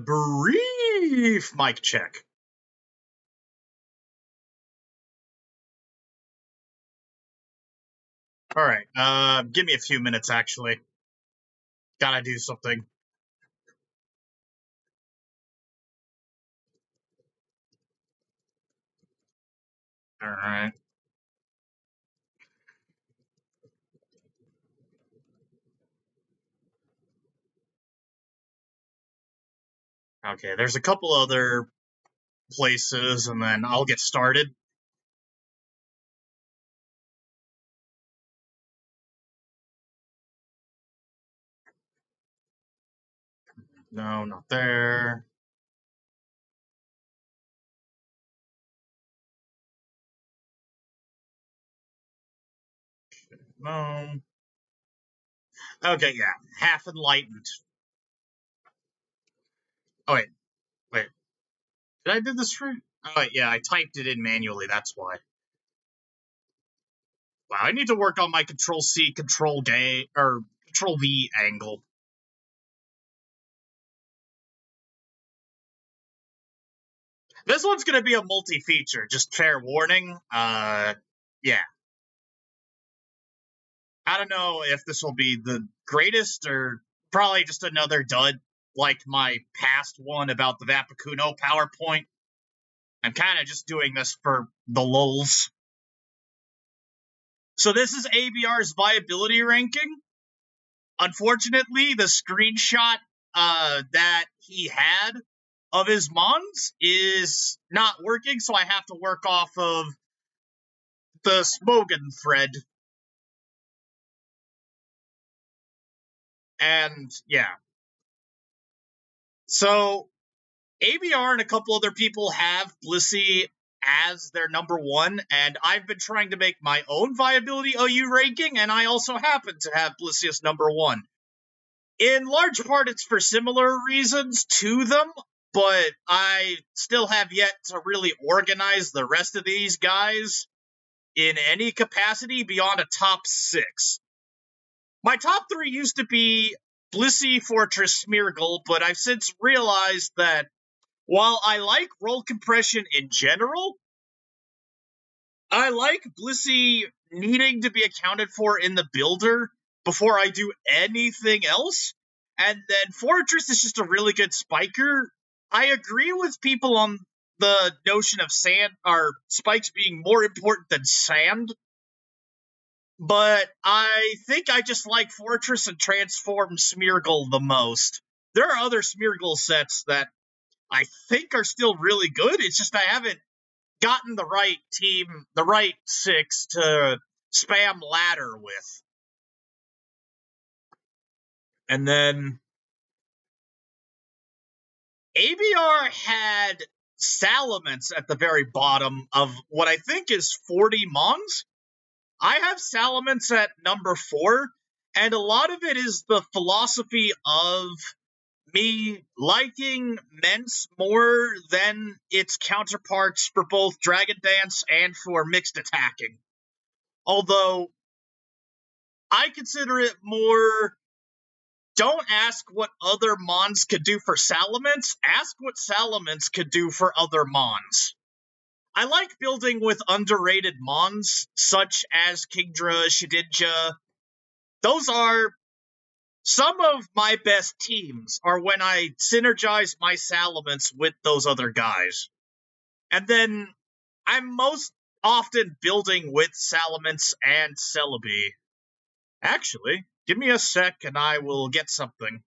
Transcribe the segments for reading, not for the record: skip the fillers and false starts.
brief mic check. All right, give me a few minutes, actually. Gotta do something. All right. Okay, there's a couple other places, and then I'll get started. No, not there. No. Okay, yeah. Half enlightened. Oh, wait. Did I do this right? Oh, wait, yeah, I typed it in manually, that's why. Wow, I need to work on my Control-C, Control-V angle. This one's gonna be a multi-feature, just fair warning. Yeah. I don't know if this will be the greatest or probably just another dud like my past one about the Vapicuno PowerPoint. I'm kind of just doing this for the lulz. So this is ABR's viability ranking. Unfortunately, the screenshot that he had of his mons is not working, so I have to work off of the Smogon thread. And yeah. So ABR and a couple other people have Blissey as their number one, and I've been trying to make my own viability OU ranking, and I also happen to have Blissey as number one. In large part, it's for similar reasons to them, but I still have yet to really organize the rest of these guys in any capacity beyond a top 6. My top 3 used to be Blissey, Fortress, Smeargle, but I've since realized that while I like roll compression in general, I like Blissey needing to be accounted for in the builder before I do anything else. And then Fortress is just a really good spiker. I agree with people on the notion of sand or spikes being more important than sand. But I think I just like Fortress and Transform Smeargle the most. There are other Smeargle sets that I think are still really good. It's just I haven't gotten the right team, the right 6 to spam ladder with. And then ABR had Salamence at the very bottom of what I think is 40 mons. I have Salamence at number 4, and a lot of it is the philosophy of me liking Ments more than its counterparts for both Dragon Dance and for mixed attacking. Although, I consider it more, don't ask what other mons could do for Salamence, ask what Salamence could do for other mons. I like building with underrated mons, such as Kingdra, Shedinja. Those are some of my best teams are when I synergize my Salamence with those other guys. And then I'm most often building with Salamence and Celebi. Actually, give me a sec and I will get something.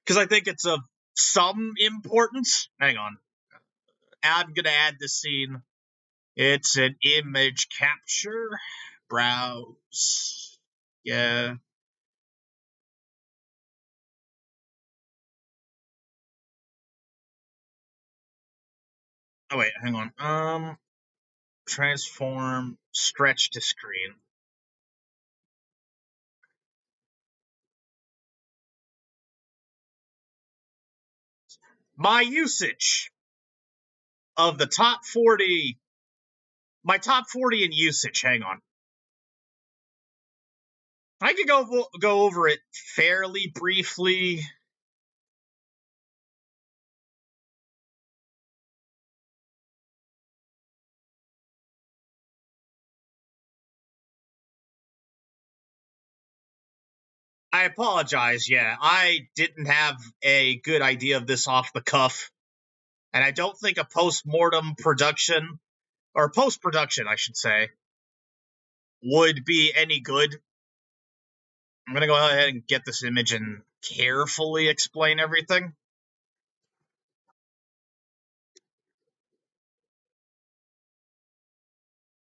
Because I think it's of some importance. Hang on. I'm going to add this scene. It's an image capture. Browse. Yeah. Oh, wait, hang on. Transform, stretch to screen. My usage of the top 40, my top 40 in usage, hang on. I could go over it fairly briefly. I apologize, yeah. I didn't have a good idea of this off the cuff, and I don't think a post-mortem production, or post-production, I should say, would be any good. I'm going to go ahead and get this image and carefully explain everything.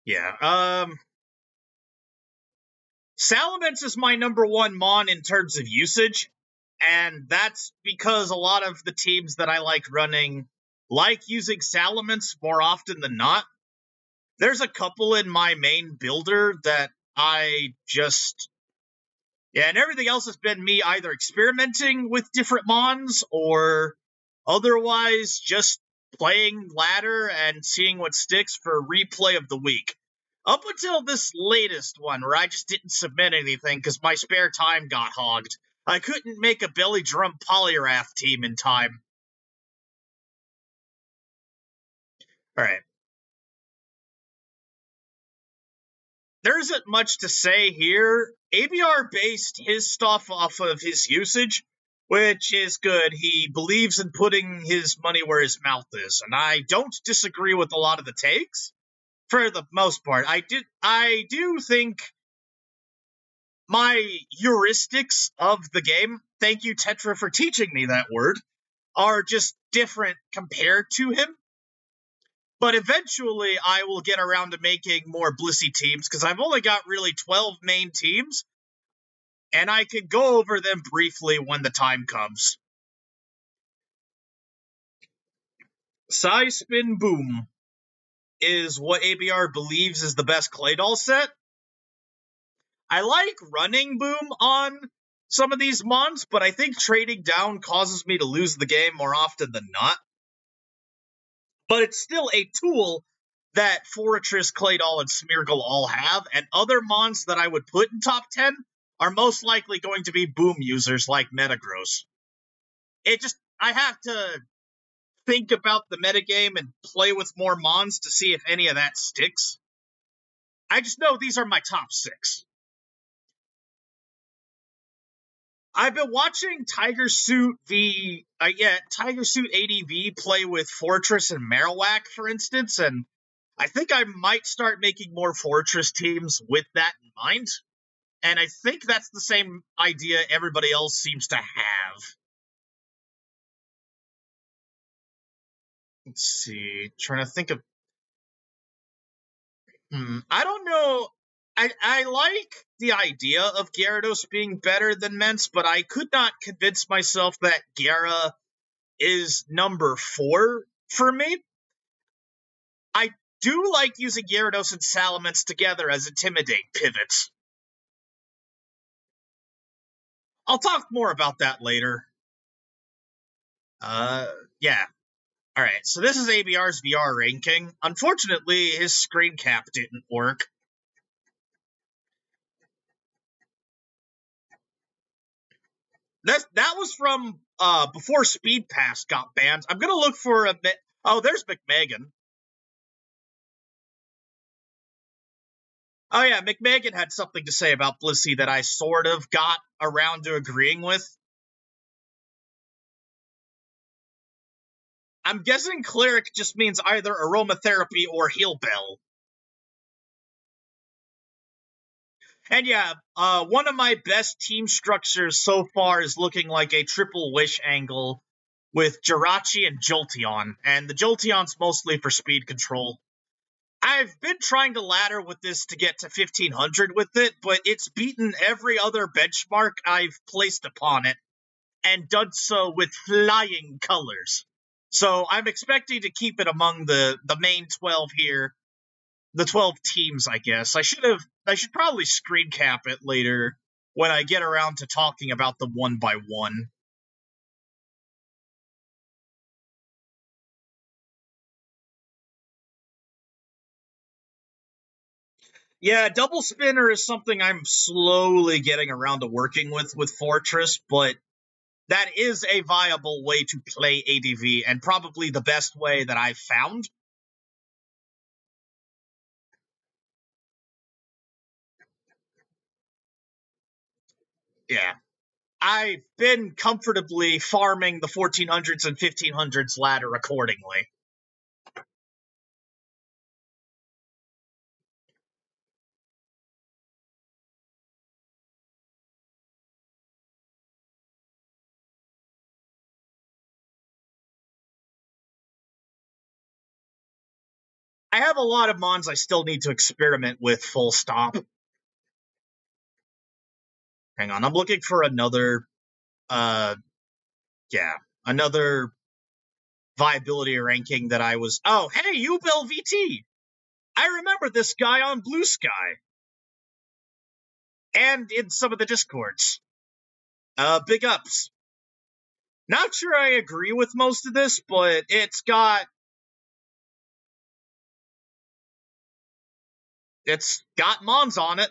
Yeah, Salamence is my number one mon in terms of usage, and that's because a lot of the teams that I like running like using Salamence more often than not. There's a couple in my main builder that I just, yeah, and everything else has been me either experimenting with different mons or otherwise just playing ladder and seeing what sticks for replay of the week. Up until this latest one where I just didn't submit anything because my spare time got hogged. I couldn't make a belly drum polyrath team in time. Alright. There isn't much to say here. ABR based his stuff off of his usage, which is good. He believes in putting his money where his mouth is, and I don't disagree with a lot of the takes for the most part. I do think my heuristics of the game, thank you Tetra for teaching me that word, are just different compared to him. But eventually I will get around to making more Blissey teams because I've only got really 12 main teams, and I can go over them briefly when the time comes. Size Spin Boom is what ABR believes is the best Claydol set. I like running Boom on some of these mons, but I think trading down causes me to lose the game more often than not. But it's still a tool that Fortress, Claydol, and Smeargle all have, and other mons that I would put in top 10 are most likely going to be Boom users like Metagross. I have to think about the metagame and play with more mons to see if any of that sticks. I just know these are my top 6. I've been watching Tiger Suit ADV play with Fortress and Marowak, for instance, and I think I might start making more Fortress teams with that in mind. And I think that's the same idea everybody else seems to have. Let's see. Trying to think of. I don't know. I like the idea of Gyarados being better than Ments, but I could not convince myself that Gyara is number 4 for me. I do like using Gyarados and Salamence together as Intimidate pivots. I'll talk more about that later. Yeah. Alright, so this is ABR's VR ranking. Unfortunately, his screen cap didn't work. That was from before Speed Pass got banned. I'm gonna look for a bit. Oh, there's McMegan. Oh yeah, McMegan had something to say about Blissey that I sort of got around to agreeing with. I'm guessing Cleric just means either aromatherapy or heal bell. And yeah, one of my best team structures so far is looking like a triple wish angle with Jirachi and Jolteon, and the Jolteon's mostly for speed control. I've been trying to ladder with this to get to 1500 with it, but it's beaten every other benchmark I've placed upon it, and done so with flying colors. So I'm expecting to keep it among the main 12 here, the 12 teams, I guess. I should probably screen cap it later when I get around to talking about them one by one. Yeah, double spinner is something I'm slowly getting around to working with Fortress, but that is a viable way to play ADV and probably the best way that I've found. Yeah. I've been comfortably farming the 1400s and 1500s ladder accordingly. I have a lot of mons I still need to experiment with, full stop. Hang on, I'm looking for another, another viability ranking that I was. Oh, hey, Ubel VT! I remember this guy on Blue Sky. And in some of the Discords. Big ups. Not sure I agree with most of this, but it's got mons on it.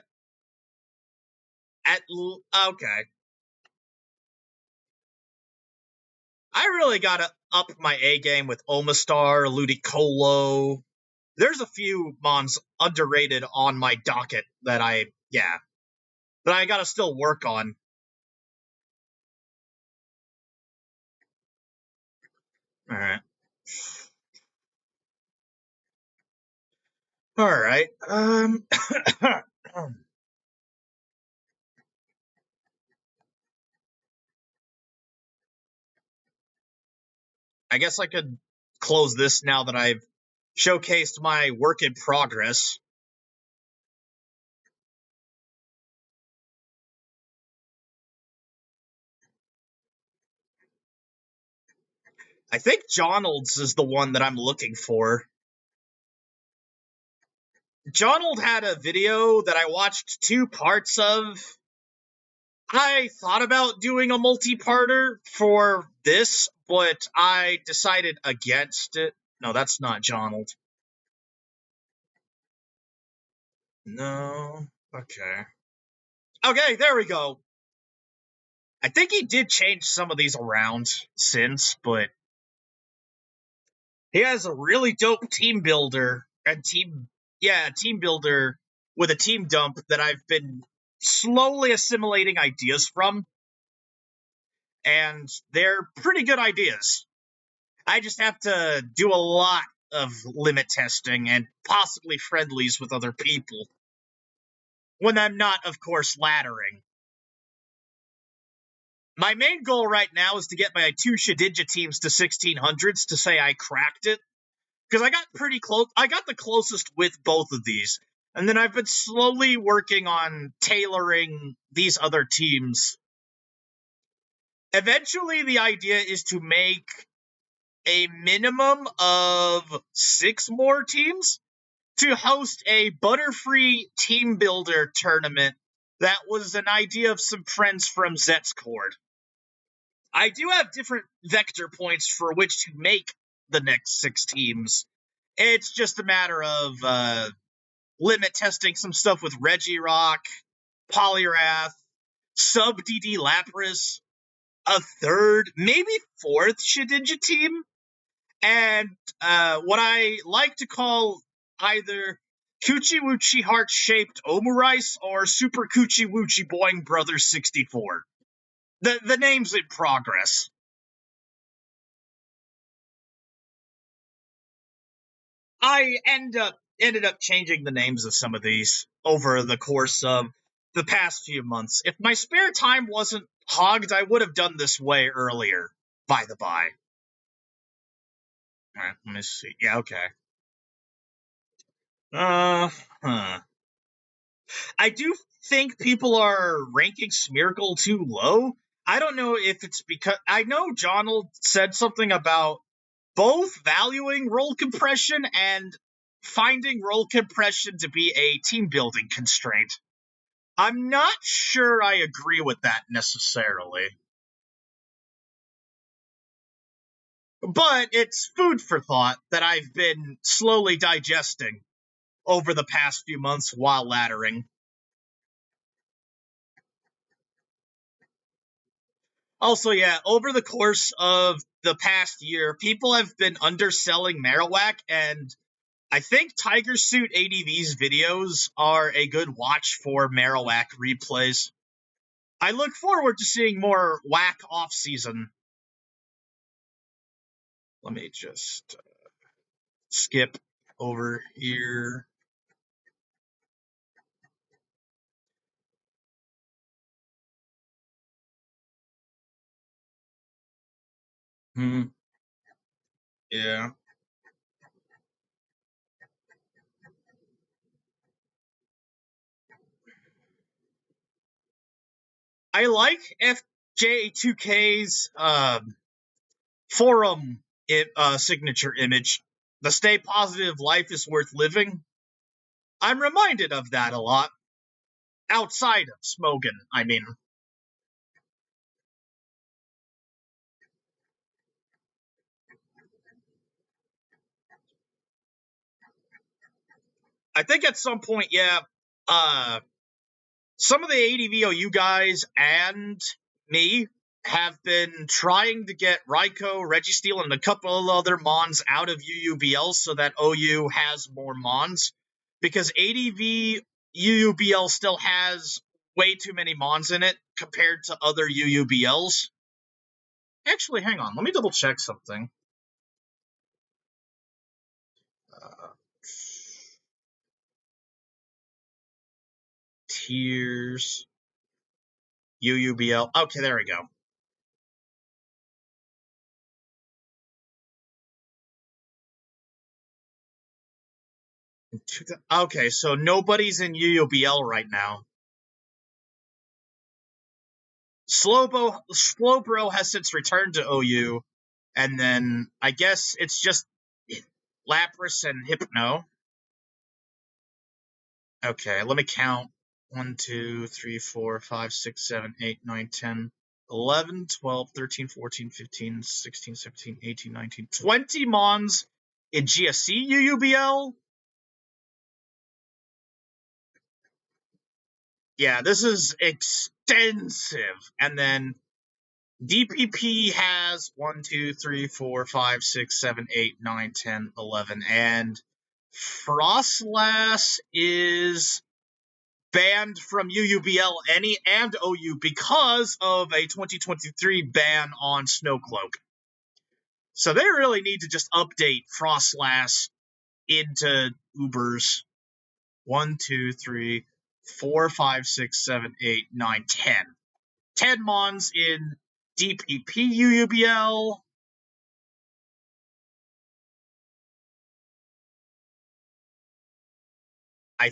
Okay. I really gotta up my A game with Omastar, Ludicolo. There's a few mons underrated on my docket that I gotta still work on. Alright. Alright. I guess I could close this now that I've showcased my work in progress. I think Jonald's is the one that I'm looking for. Jonald had a video that I watched 2 parts of. I thought about doing a multi-parter for this, but I decided against it. No, that's not Jonald. No. Okay. Okay, there we go. I think he did change some of these around since, but he has a really dope team builder and team builder with a team dump that I've been slowly assimilating ideas from. And they're pretty good ideas. I just have to do a lot of limit testing and possibly friendlies with other people. When I'm not, of course, laddering. My main goal right now is to get my 2 Shedinja teams to 1600s to say I cracked it. Because I got pretty close. I got the closest with both of these. And then I've been slowly working on tailoring these other teams. Eventually, the idea is to make a minimum of 6 more teams to host a Butterfree team builder tournament that was an idea of some friends from Zet's Cord. I do have different vector points for which to make the next 6 teams. It's just a matter of limit testing some stuff with Regirock, Poliwrath, Sub DD Lapras, a 3rd, maybe 4th Shedinja team, and what I like to call either Coochie Woochie heart-shaped Omurice or Super Coochie Woochie Boing Brothers 64. The name's in progress. I ended up changing the names of some of these over the course of the past few months. If my spare time wasn't hogged, I would have done this way earlier, by the by. Alright, let me see. Yeah, okay. I do think people are ranking Smeargle too low. I don't know if it's because... I know Jonald said something about both valuing roll compression and finding roll compression to be a team-building constraint. I'm not sure I agree with that necessarily. But it's food for thought that I've been slowly digesting over the past few months while laddering. Also, yeah, over the course of the past year, people have been underselling Marowak, and I think Tiger Suit ADV's videos are a good watch for Marowak replays. I look forward to seeing more whack off-season. Let me just skip over here. Yeah. I like FJ2K's forum signature image. The stay positive, life is worth living. I'm reminded of that a lot. Outside of Smogon, I mean. I think at some point, yeah, some of the ADVOU guys and me have been trying to get Raiko, Registeel, and a couple of other Mons out of UUBL so that OU has more Mons. Because ADV UUBL still has way too many Mons in it compared to other UUBLs. Actually, hang on. Let me double check something. Tiers. UUBL. Okay, there we go. Okay, so nobody's in UUBL right now. Slowbro has since returned to OU, and then I guess it's just Lapras and Hypno. Okay, let me count. 1, 2, 3, 4, 5, 6, 7, 8, 9, 10, 11, 12, 13, 14, 15, 16, 17, 18, 19, 20 Mons in GSC UUBL. Yeah, this is extensive. And then DPP has 1, 2, 3, 4, 5, 6, 7, 8, 9, 10, 11. And Frostlass is banned from UUBL and OU because of a 2023 ban on Snowcloak. So they really need to just update Frostlass into Ubers. 1, 2, 3, 4, 5, 6, 7, 8, 9, 10. 10 Mons in DPP UUBL. I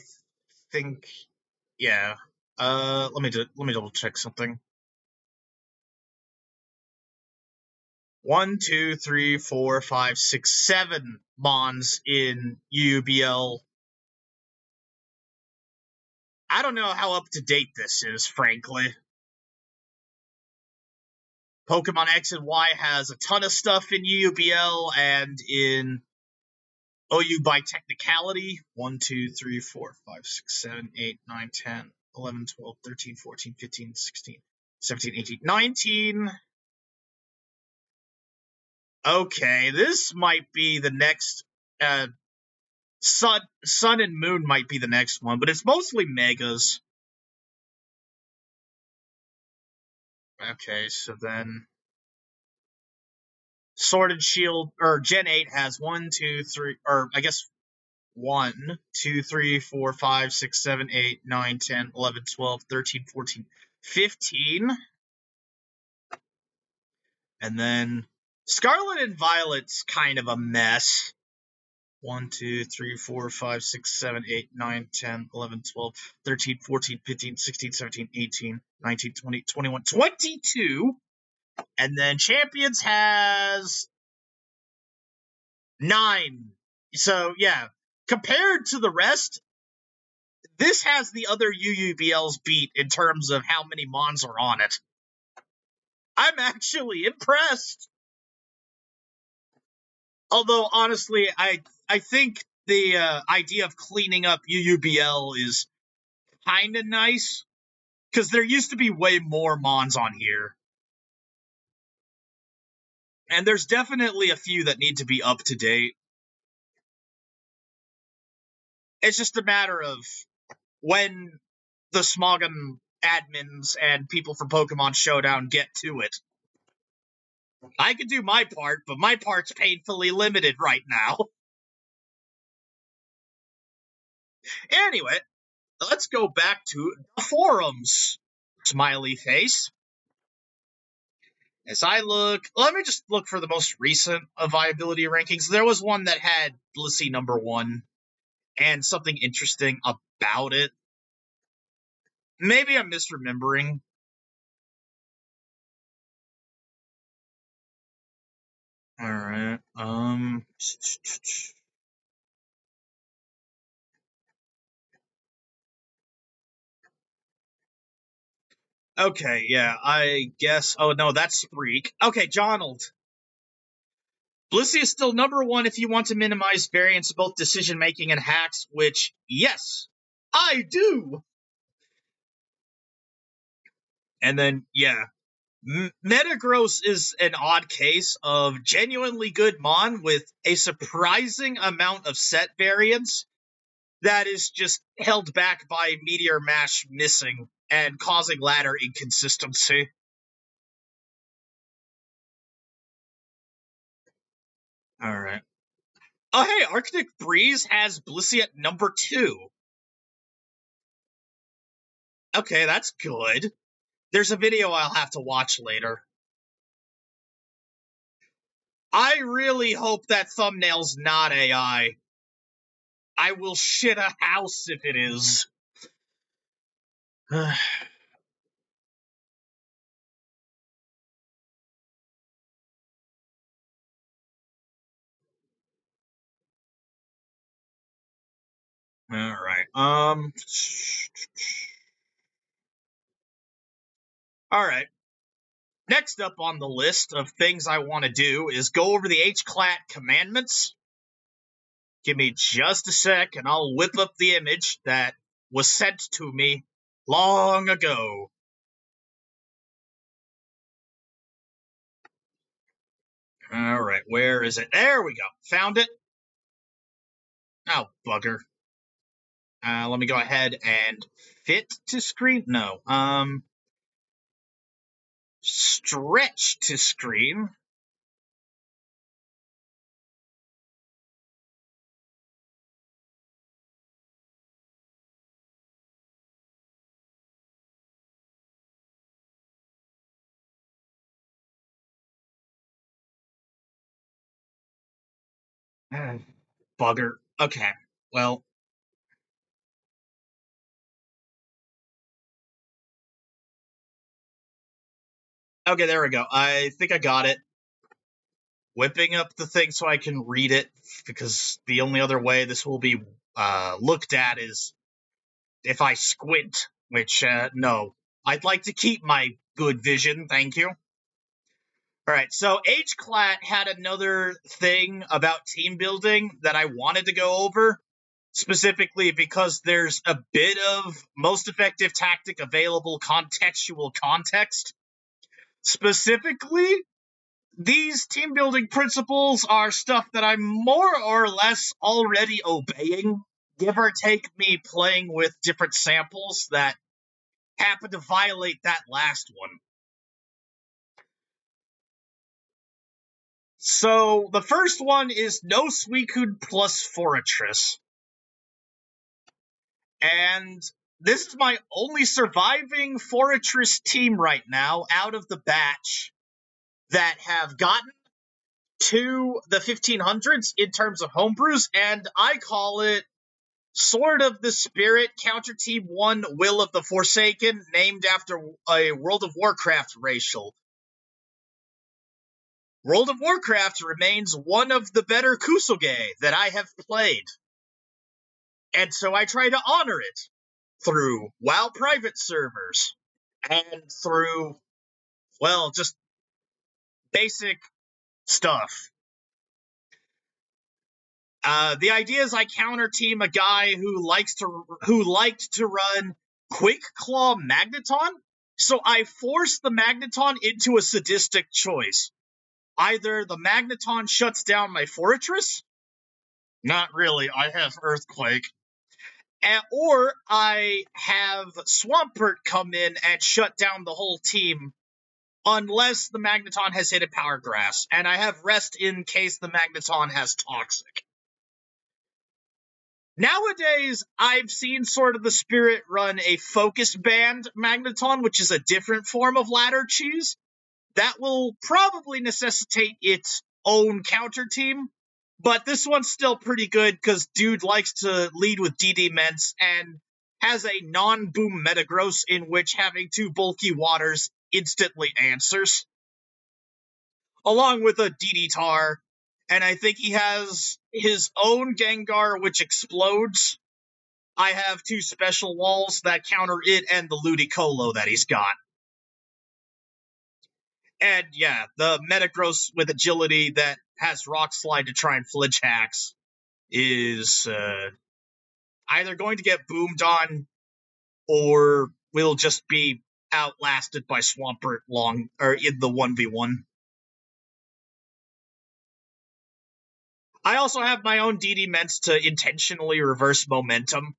think, yeah. Let me double check something. 1, 2, 3, 4, 5, 6, 7 Mons in UUBL. I don't know how up to date this is, frankly. Pokemon X and Y has a ton of stuff in UUBL and in OU by technicality. 1, 2, 3, 4, 5, 6, 7, 8, 9, 10, 11, 12, 13, 14, 15, 16, 17, 18, 19. Okay, this might be the next. Sun and Moon might be the next one, but it's mostly Megas. Okay, so then Sword and Shield, or Gen 8 has 1, 2, 3, or I guess 1, 2, 3, 4, 5, 6, 7, 8, 9, 10, 11, 12, 13, 14, 15. And then Scarlet and Violet's kind of a mess. 1, 2, 3, 4, 5, 6, 7, 8, 9, 10, 11, 12, 13, 14, 15, 16, 17, 18, 19, 20, 21, 22. And then Champions has 9. So, yeah, compared to the rest, this has the other UUBLs beat in terms of how many Mons are on it. I'm actually impressed. Although, honestly, I think the idea of cleaning up UUBL is kind of nice, because there used to be way more Mons on here. And there's definitely a few that need to be up to date. It's just a matter of when the Smogon admins and people from Pokemon Showdown get to it. I could do my part, but my part's painfully limited right now. Anyway, let's go back to the forums. Smiley face. As I look, let me just look for the most recent viability rankings. There was one that had Blissey #1 and something interesting about it. Maybe I'm misremembering. All right. Okay, yeah, I guess. Oh no, that's Spreak. Okay, Jonald. Blissey is still #1 if you want to minimize variance of both decision making and hacks, which, yes, I do. And then, yeah, Metagross is an odd case of genuinely good Mon with a surprising amount of set variance that is just held back by Meteor Mash missing and causing ladder inconsistency. All right. Oh, hey, Arctic Breeze has Blissey at #2. Okay, that's good. There's a video I'll have to watch later. I really hope that thumbnail's not AI. I will shit a house if it is. Alright, Alright. Next up on the list of things I want to do is go over the Hclatmandments. Give me just a sec and I'll whip up the image that was sent to me long ago. Alright, where is it? There we go. Found it. Oh, bugger. Let me go ahead and fit to screen. No. Stretch to screen. Bugger. Okay. Well. Okay, there we go. I think I got it. Whipping up the thing so I can read it, because the only other way this will be looked at is if I squint, which, no. I'd like to keep my good vision, thank you. Alright, so Hclat had another thing about team building that I wanted to go over, specifically because there's a bit of most effective tactic available contextual context. Specifically, these team building principles are stuff that I'm more or less already obeying, give or take me playing with different samples that happen to violate that last one. So, the first one is no Suicune plus Fortress. And this is my only surviving Fortress team right now out of the batch that have gotten to the 1500s in terms of homebrews, and I call it Sword of the Spirit Counter Team 1 Will of the Forsaken, named after a World of Warcraft racial. World of Warcraft remains one of the better Kusuge that I have played, and so I try to honor it through WoW private servers and through, well, just basic stuff. The idea is I counter team a guy who liked to run Quick Claw Magneton, so I force the Magneton into a sadistic choice. Either the Magneton shuts down my Fortress, not really, I have Earthquake, or I have Swampert come in and shut down the whole team unless the Magneton has hidden Power Grass, and I have Rest in case the Magneton has Toxic. Nowadays, I've seen sort of the Spirit run a Focus Band Magneton, which is a different form of ladder cheese. That will probably necessitate its own counter team, but this one's still pretty good because dude likes to lead with DD Ments and has a non-boom Metagross in which having two bulky waters instantly answers, along with a DD Tar, and I think he has his own Gengar which explodes. I have two special walls that counter it and the Ludicolo that he's got. And yeah, the Metagross with agility that has Rock Slide to try and flinch hacks is either going to get boomed on or will just be outlasted by Swampert in the 1v1. I also have my own DD Ments to intentionally reverse momentum.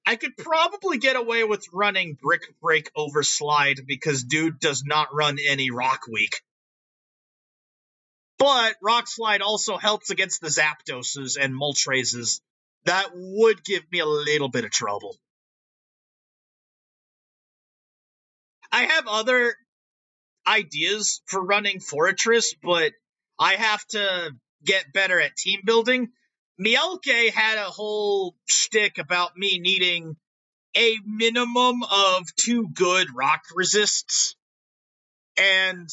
I could probably get away with running Brick Break Overslide because dude does not run any Rock Weak. But Rock Slide also helps against the Zapdoses and Moltres. That would give me a little bit of trouble. I have other ideas for running Fortress, but I have to get better at team building. Mielke had a whole shtick about me needing a minimum of 2 good rock resists, and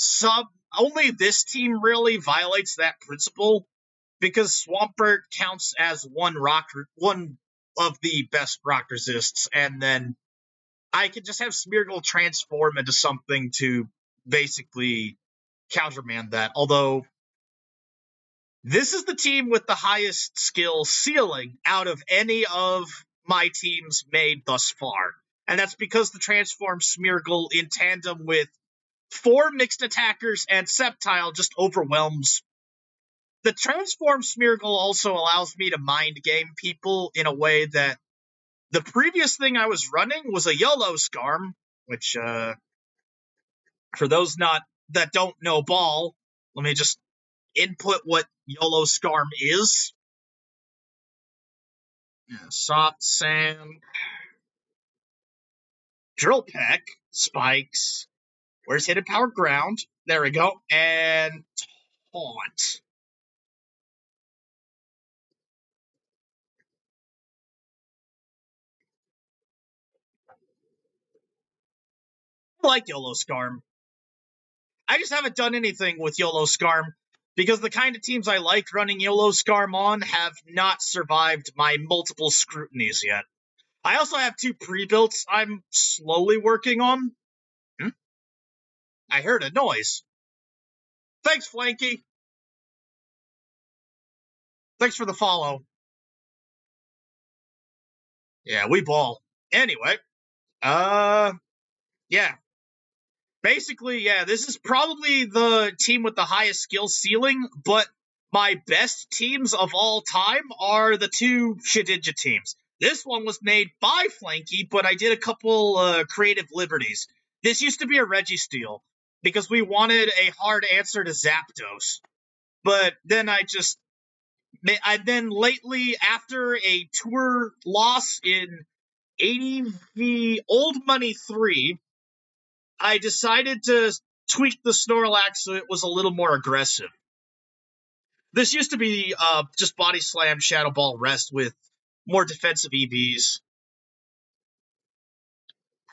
only this team really violates that principle because Swampert counts as one of the best rock resists, and then I can just have Smeargle transform into something to basically countermand that. Although this is the team with the highest skill ceiling out of any of my teams made thus far. And that's because the transform Smeargle in tandem with 4 mixed attackers and Sceptile just overwhelms. The transform Smeargle also allows me to mind game people in a way that the previous thing I was running was a YOLO Scarm, which, for those that don't know Ball, let me just input what YOLO Scarm is. Soft Sand, Drill Peck, Spikes, where's Hidden Power Ground? There we go, and Taunt. I like YOLO Scarm. I just haven't done anything with YOLO Scarm because the kind of teams I like running YOLO Scarm on have not survived my multiple scrutinies yet. I also have 2 pre-builts I'm slowly working on. I heard a noise. Thanks, Flanky. Thanks for the follow. Yeah, we ball. Anyway, yeah. Basically, yeah, this is probably the team with the highest skill ceiling, but my best teams of all time are the 2 Shedinja teams. This one was made by Flanky, but I did a couple creative liberties. This used to be a Registeel, because we wanted a hard answer to Zapdos. But then then lately, after a tour loss in ADV Old Money 3, I decided to tweak the Snorlax so it was a little more aggressive. This used to be just Body Slam, Shadow Ball, Rest with more defensive EVs.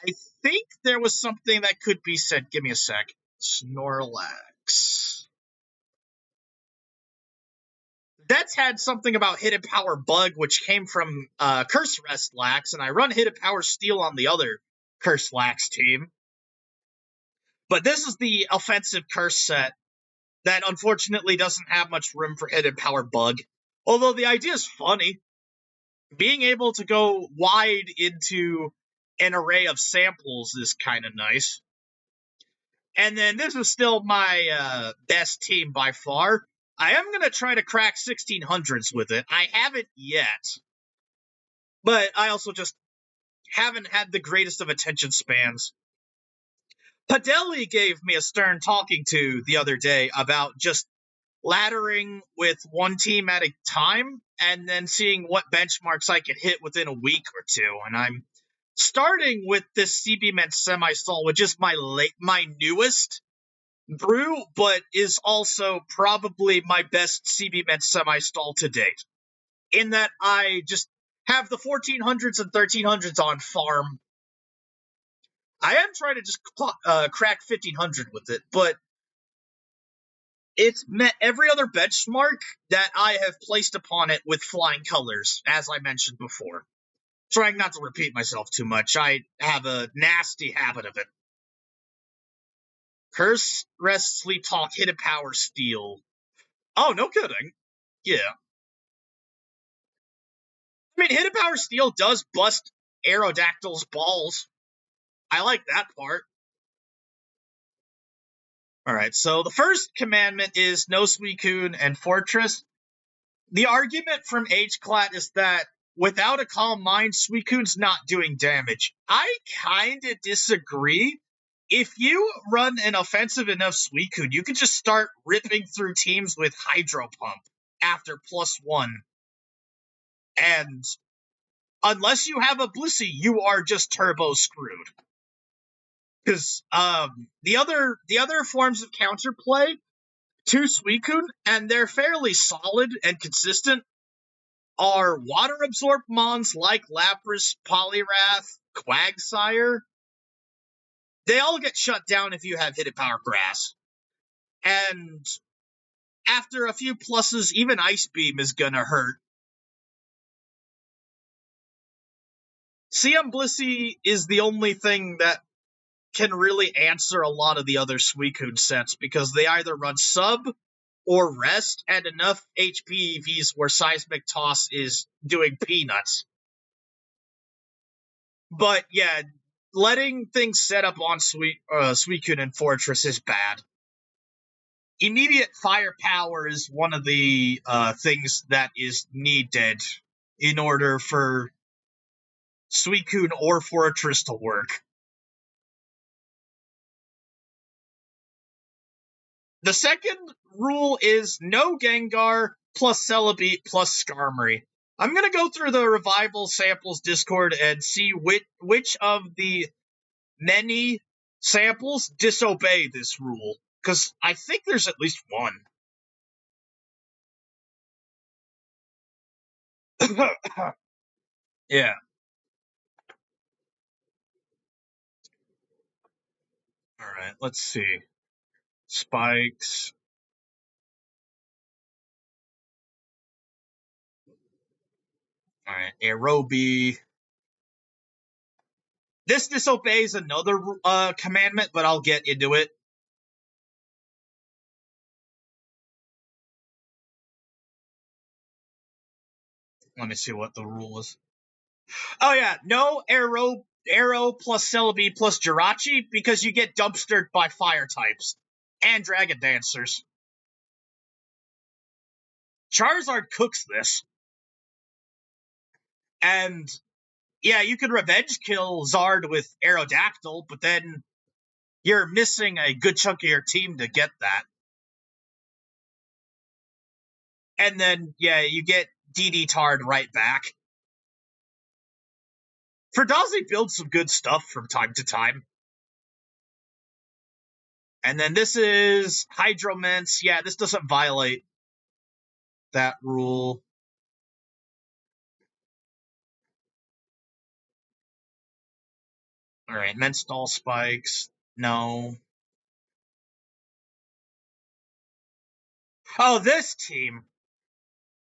I think there was something that could be said. Give me a sec. Snorlax. That's had something about Hidden Power Bug, which came from Curse Rest Lax, and I run Hidden Power Steel on the other Curse Lax team. But this is the offensive Curse set that unfortunately doesn't have much room for Hidden Power Bug. Although the idea is funny. Being able to go wide into an array of samples is kind of nice. And then this is still my best team by far. I am going to try to crack 1600s with it. I haven't yet. But I also just haven't had the greatest of attention spans. Padeli gave me a stern talking to the other day about just laddering with one team at a time and then seeing what benchmarks I could hit within a week or two. And I'm starting with this CBMent semi-stall, which is my newest brew, but is also probably my best CBMent semi-stall to date. In that I just have the 1400s and 1300s on farm. I am trying to just crack 1500 with it, but it's met every other benchmark that I have placed upon it with flying colors, as I mentioned before. Trying not to repeat myself too much, I have a nasty habit of it. Curse, Rest, Sleep Talk, Hidden Power, Steal. Oh, no kidding. Yeah. I mean, Hidden Power Steal does bust Aerodactyl's balls. I like that part. Alright, so the first commandment is no Suicune and Fortress. The argument from Hclat is that without a calm mind, Suicune's not doing damage. I kinda disagree. If you run an offensive enough Suicune, you can just start ripping through teams with Hydro Pump after +1. And unless you have a Blissey, you are just turbo screwed. Because the other forms of counterplay to Suicune, and they're fairly solid and consistent, are water absorb mons like Lapras, Poliwrath, Quagsire. They all get shut down if you have Hidden Power Grass. And after a few pluses, even Ice Beam is gonna hurt. CM Blissey is the only thing that can really answer a lot of the other Suicune sets, because they either run sub or rest and enough HPEVs where Seismic Toss is doing peanuts. But yeah, letting things set up on Suicune and Fortress is bad. Immediate firepower is one of the things that is needed in order for Suicune or Fortress to work. The second rule is no Gengar plus Celebi plus Skarmory. I'm going to go through the Revival Samples Discord and see which of the many samples disobey this rule, because I think there's at least one. Yeah. Alright, let's see. Spikes. Alright, Aerobi. This disobeys another commandment, but I'll get into it. Let me see what the rule is. Oh yeah, no Arrow plus Celebi plus Jirachi, because you get dumpstered by fire types and Dragon Dancers. Charizard cooks this. And yeah, you could revenge kill Zard with Aerodactyl, but then you're missing a good chunk of your team to get that. And then, yeah, you get DD Tard right back. Ferdazi builds some good stuff from time to time. And then this is Hydroments. Yeah, this doesn't violate that rule. Alright, Menstall Spikes. No. Oh, this team.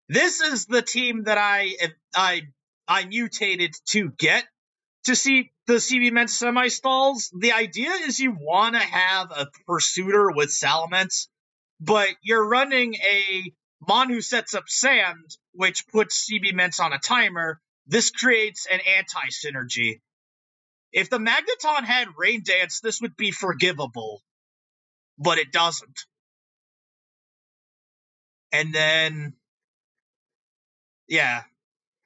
This is the team that I mutated to get to see the CBMent semi-stalls. The idea is you want to have a Pursuiter with Salamence, but you're running a Mon who sets up Sand, which puts CBMents on a timer. This creates an anti-synergy. If the Magneton had Rain Dance, this would be forgivable, but it doesn't. And then, yeah,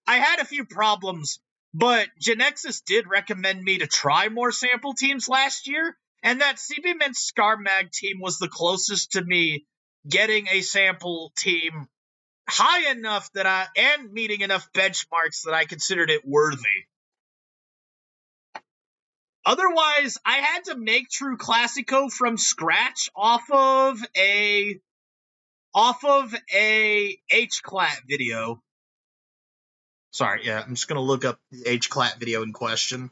I had a few problems, but Genexus did recommend me to try more sample teams last year, and that CBMint ScarMag team was the closest to me getting a sample team high enough that and meeting enough benchmarks that I considered it worthy. Otherwise, I had to make True Classico from scratch off of a Hclat video. Sorry, yeah, I'm just gonna look up the Hclat video in question.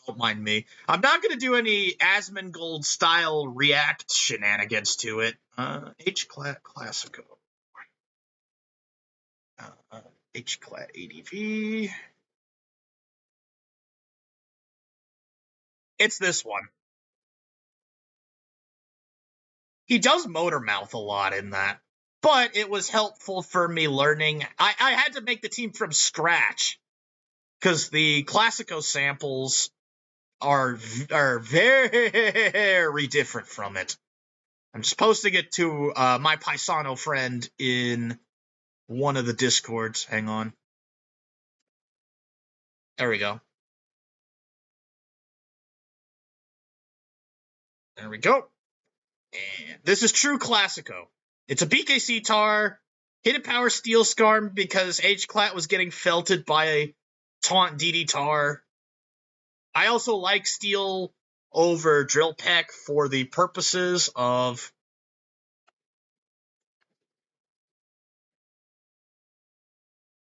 Don't mind me. I'm not gonna do any Asmongold style react shenanigans to it. Hclat Classico. Hclat ADV. It's this one. He does motor mouth a lot in that, but it was helpful for me learning. I had to make the team from scratch because the Classico samples are very different from it. I'm just posting it to my Paisano friend in one of the Discords. Hang on. There we go. There we go. And this is True Classico. It's a BKC tar, hidden power steel scarm because Hclat was getting felted by a taunt DD tar. I also like steel over drill peck for the purposes of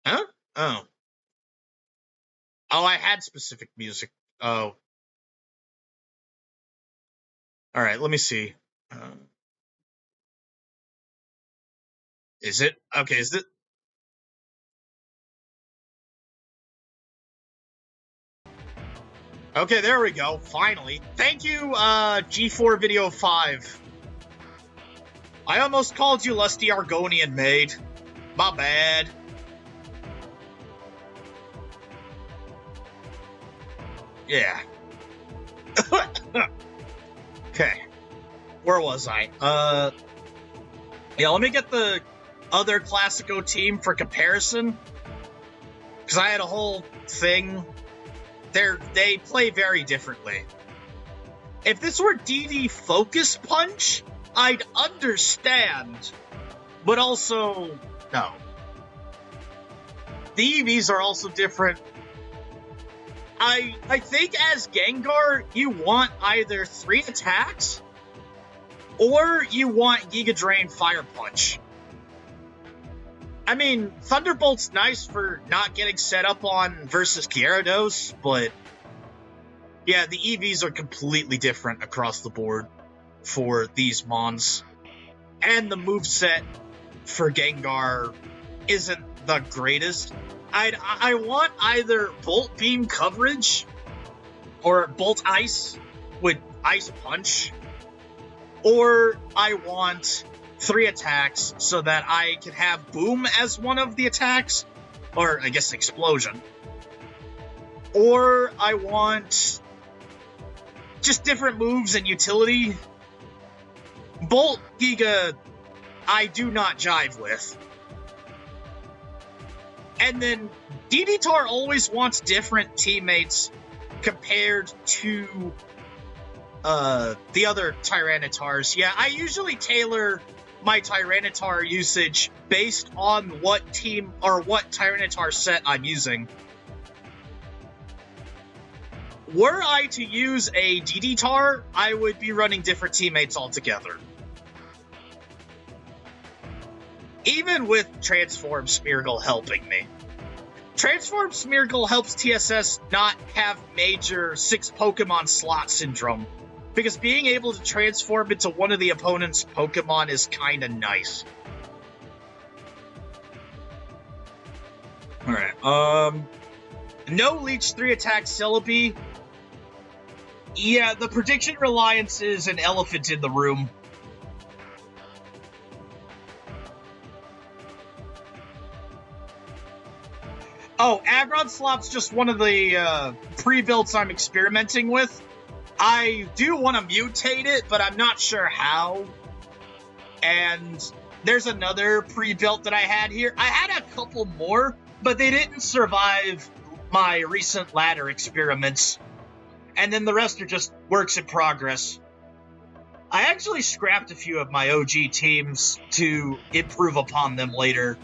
huh? Oh, I had specific music. Oh, all right. Let me see. Is it okay? Is it? Okay, there we go. Finally. Thank you, G4 Video 5. I almost called you Lusty Argonian Maid. My bad. Yeah. Okay. Where was I? Yeah, let me get the other Classico team for comparison. Because I had a whole thing. They play very differently. If this were DD Focus Punch, I'd understand. But also, no. The EVs are also different. I think as Gengar, you want either 3 attacks, or you want Giga Drain Fire Punch. I mean, Thunderbolt's nice for not getting set up on versus Gyarados, but yeah, the EVs are completely different across the board for these mons. And the moveset for Gengar isn't the greatest. I want either Bolt Beam coverage or Bolt Ice with Ice Punch, or I want 3 attacks so that I can have Boom as one of the attacks, or I guess Explosion. Or I want just different moves and utility. Bolt Giga, I do not jive with. And then DD-Tar always wants different teammates compared to the other Tyrantitars. Yeah, I usually tailor my Tyranitar usage based on what team or what Tyranitar set I'm using. Were I to use a DD-Tar, I would be running different teammates altogether. Even with Transform Smeargle helping me. Transform Smeargle helps TSS not have major 6 Pokemon slot syndrome, because being able to transform into one of the opponent's Pokemon is kinda nice. Alright, no Leech 3 attack Celebi. Yeah, the prediction reliance is an elephant in the room. Oh, Aggron Slop's just one of the pre-builds I'm experimenting with. I do want to mutate it, but I'm not sure how. And there's another pre-built that I had here. I had a couple more, but they didn't survive my recent ladder experiments, and then the rest are just works in progress. I actually scrapped a few of my OG teams to improve upon them later.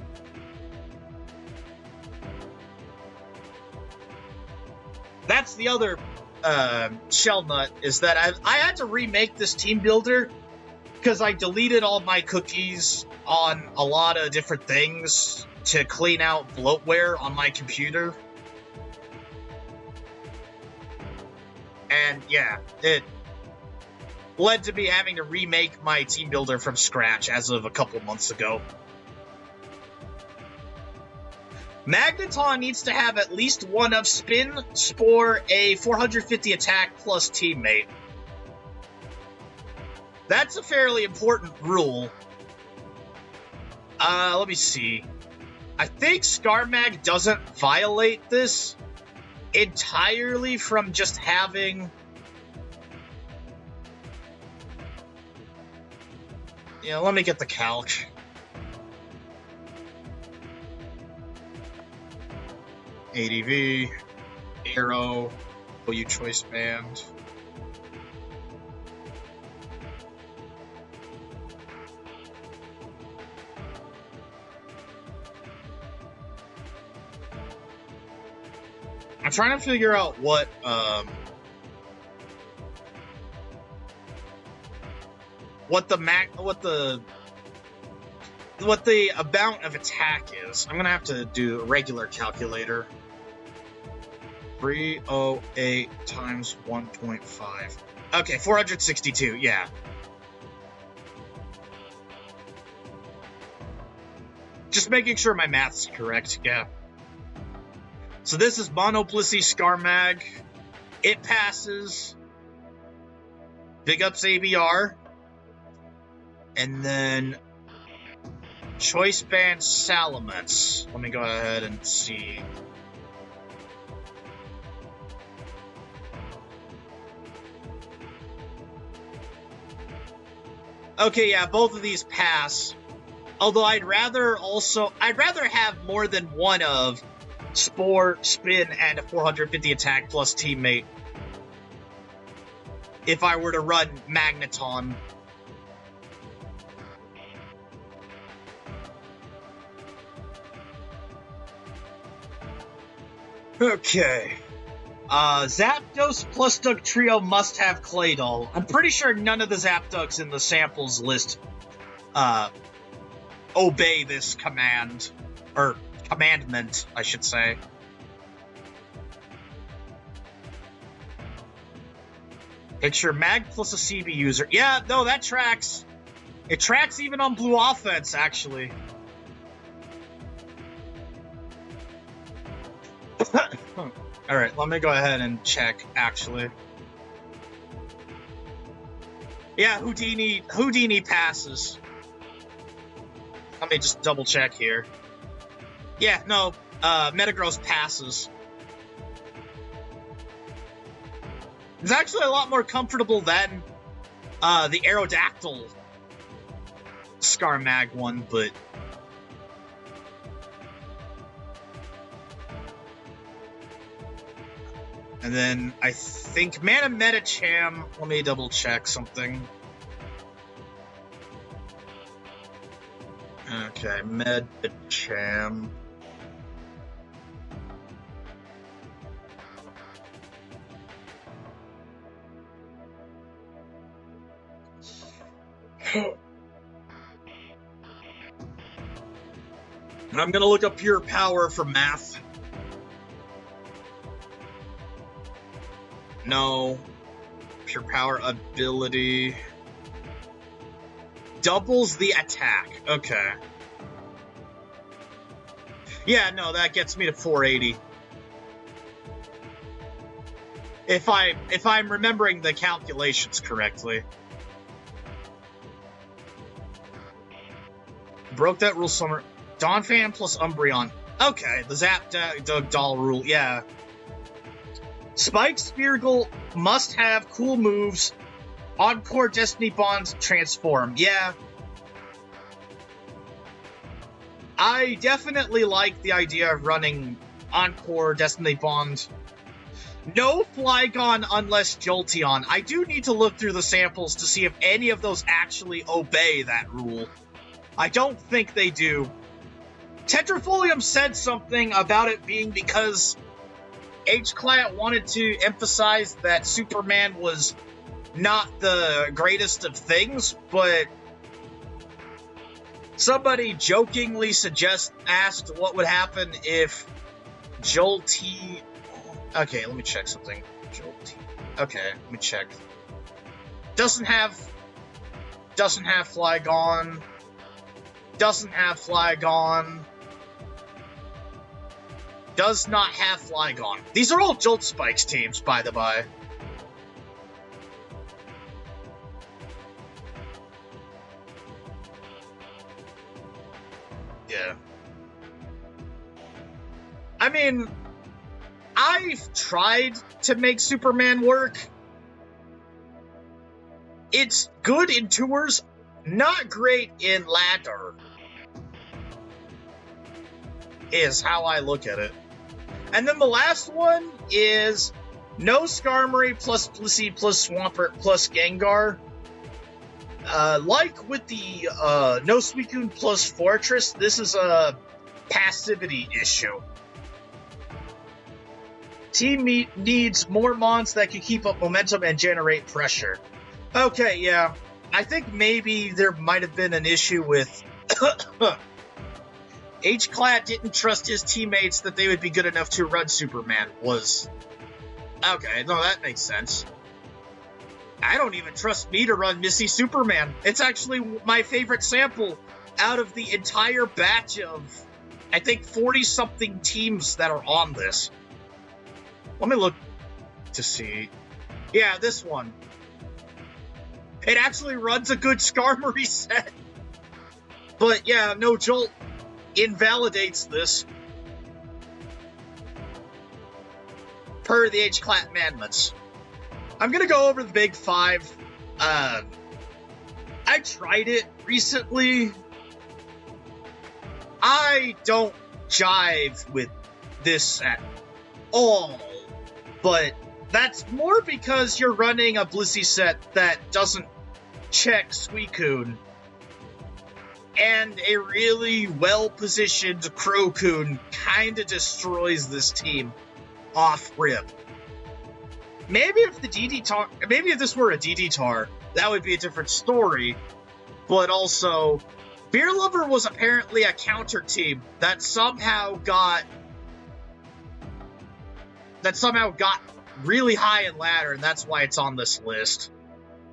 That's the other shell nut, is that I had to remake this team builder because I deleted all my cookies on a lot of different things to clean out bloatware on my computer. And yeah, it led to me having to remake my team builder from scratch as of a couple months ago. Magneton needs to have at least one of Spin, Spore, a 450 attack plus teammate. That's a fairly important rule. Let me see. I think Scarmag doesn't violate this entirely from just having... Yeah, let me get the calc. ADV, Arrow, OU Choice Band. I'm trying to figure out what the amount of attack is. I'm gonna have to do a regular calculator. 308 times 1.5. Okay, 462, yeah. Just making sure my math's correct, yeah. So this is Mono Blissey Scarmag. It passes. Big ups ABR. And then Choice Band Salamence. Let me go ahead and see. Okay, yeah, both of these pass. Although I'd rather have more than one of Spore, Spin, and a 450 attack plus teammate if I were to run Magneton. Okay. Zapdos plus Dugtrio must have Claydol. I'm pretty sure none of the Zapdugs in the samples list obey this command. Or commandment, I should say. Picture Mag plus a CB user. Yeah, no, that tracks. It tracks even on blue offense, actually. Alright, let me go ahead and check, actually. Yeah, Houdini passes. Let me just double check here. Yeah, no, Metagross passes. It's actually a lot more comfortable than the Aerodactyl Scarmag one, but... And then I think Mana Metacham. Let me double check something. Okay, Metacham. I'm gonna look up pure power for math. No. Pure power ability. Doubles the attack. Okay. Yeah, no, that gets me to 480. If I'm remembering the calculations correctly. Broke that rule somewhere. Donphan plus Umbreon. Okay, the Zapdog doll rule, yeah. Spike Speargle must have cool moves. Encore Destiny Bonds transform. Yeah. I definitely like the idea of running Encore, Destiny Bond. No Flygon unless Jolteon. I do need to look through the samples to see if any of those actually obey that rule. I don't think they do. Tetrafolium said something about it being because Hclat wanted to emphasize that Superman was not the greatest of things, but somebody jokingly asked what would happen if Jolteon... Okay, let me check something. Okay, let me check. Doesn't have Flygon. Doesn't have Flygon. Does not have Flygon. These are all Jolt Spikes teams, by the by. Yeah. I mean, I've tried to make Superman work. It's good in tours, not great in ladder, is how I look at it. And then the last one is no Skarmory plus Blissey plus Swampert plus Gengar. Like with the no Suicune plus Fortress, this is a passivity issue. Team needs more mons that can keep up momentum and generate pressure. Okay, yeah. I think maybe there might have been an issue with... Hclat didn't trust his teammates that they would be good enough to run Superman. Okay, no, that makes sense. I don't even trust me to run Missy Superman. It's actually my favorite sample out of the entire batch of, I think, 40-something teams that are on this. Let me look to see. Yeah, this one. It actually runs a good Skarmory set. But yeah, no Jolt invalidates this. Per the Hclatmandments. I'm gonna go over the big five. I tried it recently. I don't jive with this at all. But that's more because you're running a Blissey set that doesn't check Suicune. And a really well-positioned Crocoon kinda destroys this team off rip. Maybe if this were a DD-Tar, that would be a different story. But also, Beer Lover was apparently a counter team that somehow got really high in ladder, and that's why it's on this list.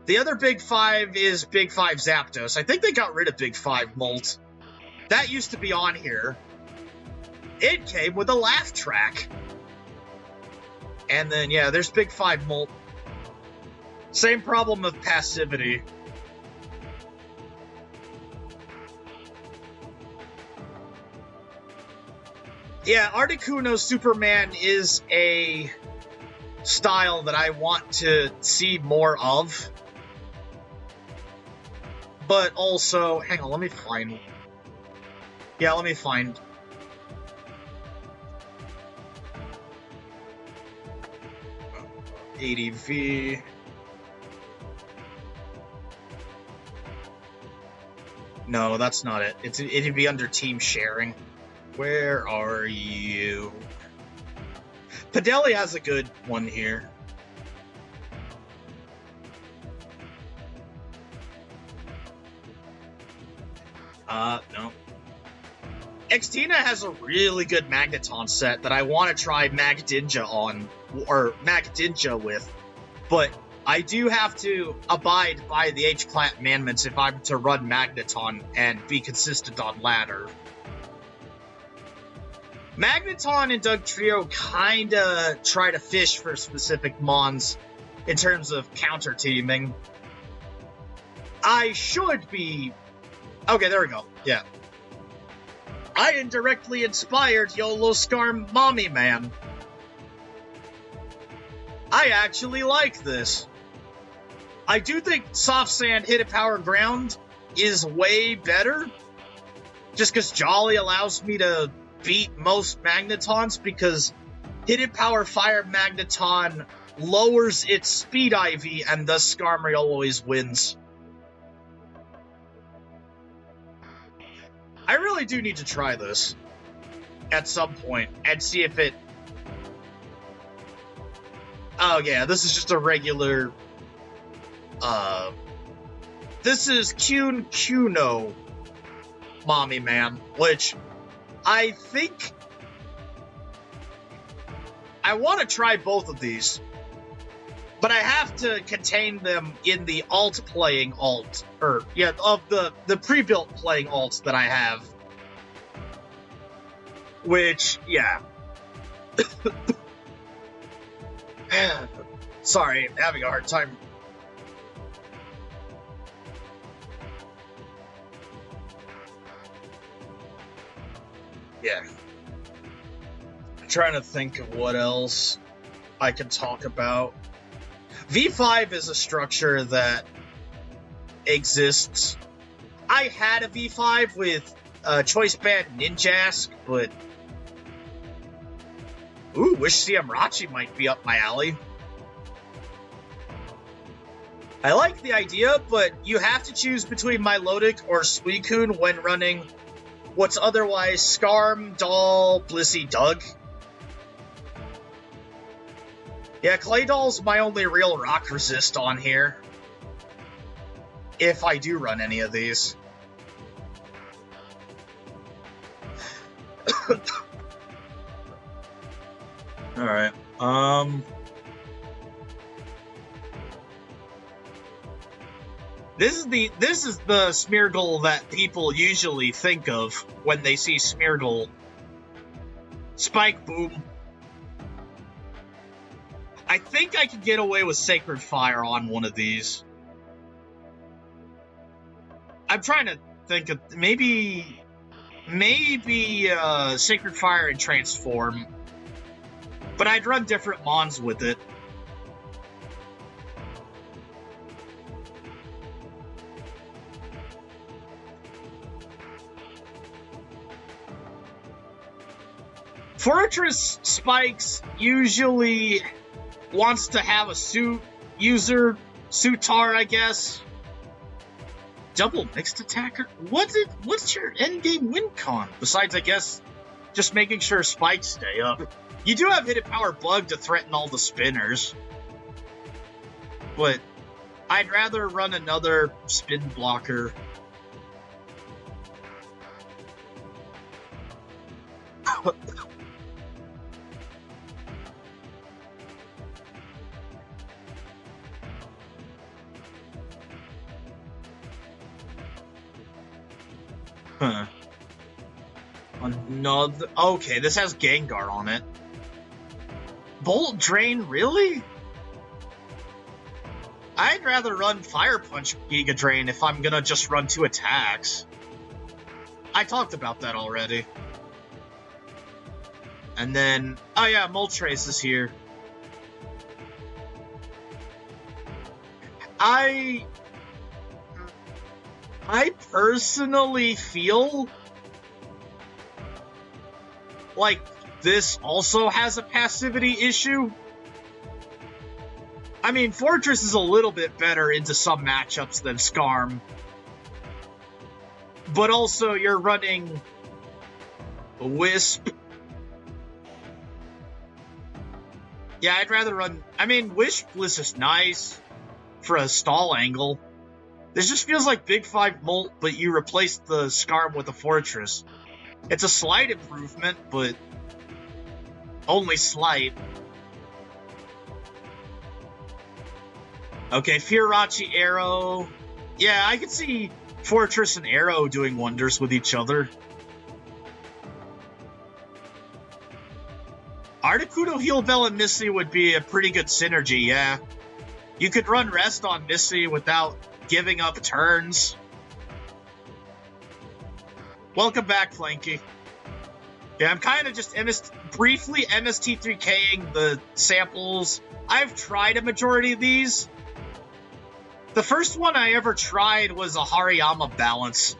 The other Big Five is Big Five Zapdos. I think they got rid of Big Five Molt. That used to be on here. It came with a laugh track. And then, yeah, there's Big Five Molt. Same problem of passivity. Yeah, Articuno Superman is a style that I want to see more of. But also, hang on, let me find... Yeah, let me find... ADV... No, that's not it. It'd be under team sharing. Where are you? Padeli has a good one here. No. Xtina has a really good Magneton set that I want to try Magdinja with, but I do have to abide by the Hclatmandments if I'm to run Magneton and be consistent on ladder. Magneton and Dugtrio kinda try to fish for specific mons in terms of counter-teaming. I should be... Okay, there we go. Yeah. I indirectly inspired YOLO Scar Mommy Man. I actually like this. I do think Soft Sand Hidden Power Ground is way better. Just because Jolly allows me to beat most Magnetons, because Hidden Power Fire Magneton lowers its speed IV, and thus Skarmory always wins. I really do need to try this at some point and see if it... Oh yeah, this is just a regular... This is Kuno Mommy Man, which I think... I want to try both of these, but I have to contain them in the alt playing alt, or yeah, of the pre-built playing alts that I have. Which, yeah. Sorry, I'm having a hard time. Yeah. I'm trying to think of what else I can talk about. V5 is a structure that exists. I had a V5 with Choice Band Ninjask, but... Ooh, Wish CM might be up my alley. I like the idea, but you have to choose between Milotic or Suicune when running what's otherwise Skarm, Doll, Blissey, Doug. Yeah, Clay Doll's my only real rock resist on here. If I do run any of these. Alright, This is the Smeargle that people usually think of when they see Smeargle. Spike Boom. I think I could get away with Sacred Fire on one of these. I'm trying to think of maybe Sacred Fire and Transform. But I'd run different Mons with it. Fortress Spikes usually wants to have a suit user, Suitar, I guess. Double mixed attacker? What's your endgame win con? Besides, I guess, just making sure spikes stay up. You do have Hidden Power Bug to threaten all the spinners. But I'd rather run another spin blocker. Huh. Another... Okay, this has Gengar on it. Bolt Drain, really? I'd rather run Fire Punch Giga Drain if I'm gonna just run 2 attacks. I talked about that already. And then... Oh yeah, Moltres is here. I personally feel like this also has a passivity issue. I mean, Fortress is a little bit better into some matchups than Skarm. But also, you're running Wisp. Yeah, I'd rather run... I mean, Wish Bliss is nice for a stall angle. This just feels like Big 5 Molt, but you replace the Skarm with a Fortress. It's a slight improvement, but only slight. Okay, Firachi Arrow. Yeah, I could see Fortress and Arrow doing wonders with each other. Articuno, Heal Bell, and Missy would be a pretty good synergy, yeah. You could run Rest on Missy without giving up turns. Welcome back, Flanky. Yeah, I'm kind of just briefly MST3K'ing the samples. I've tried a majority of these. The first one I ever tried was a Hariyama balance.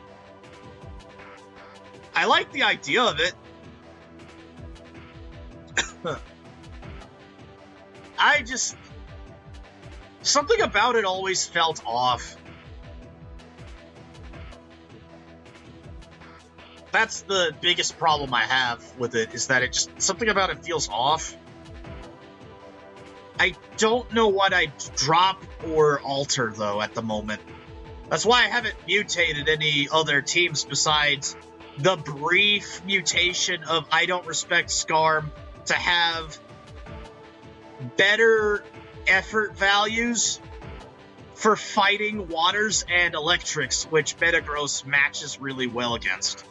I like the idea of it. Something about it always felt off. That's the biggest problem I have with it, is that something about it feels off. I don't know what I'd drop or alter, though, at the moment. That's why I haven't mutated any other teams besides the brief mutation of I don't respect Scarm to have better effort values for fighting waters and electrics, which Metagross matches really well against.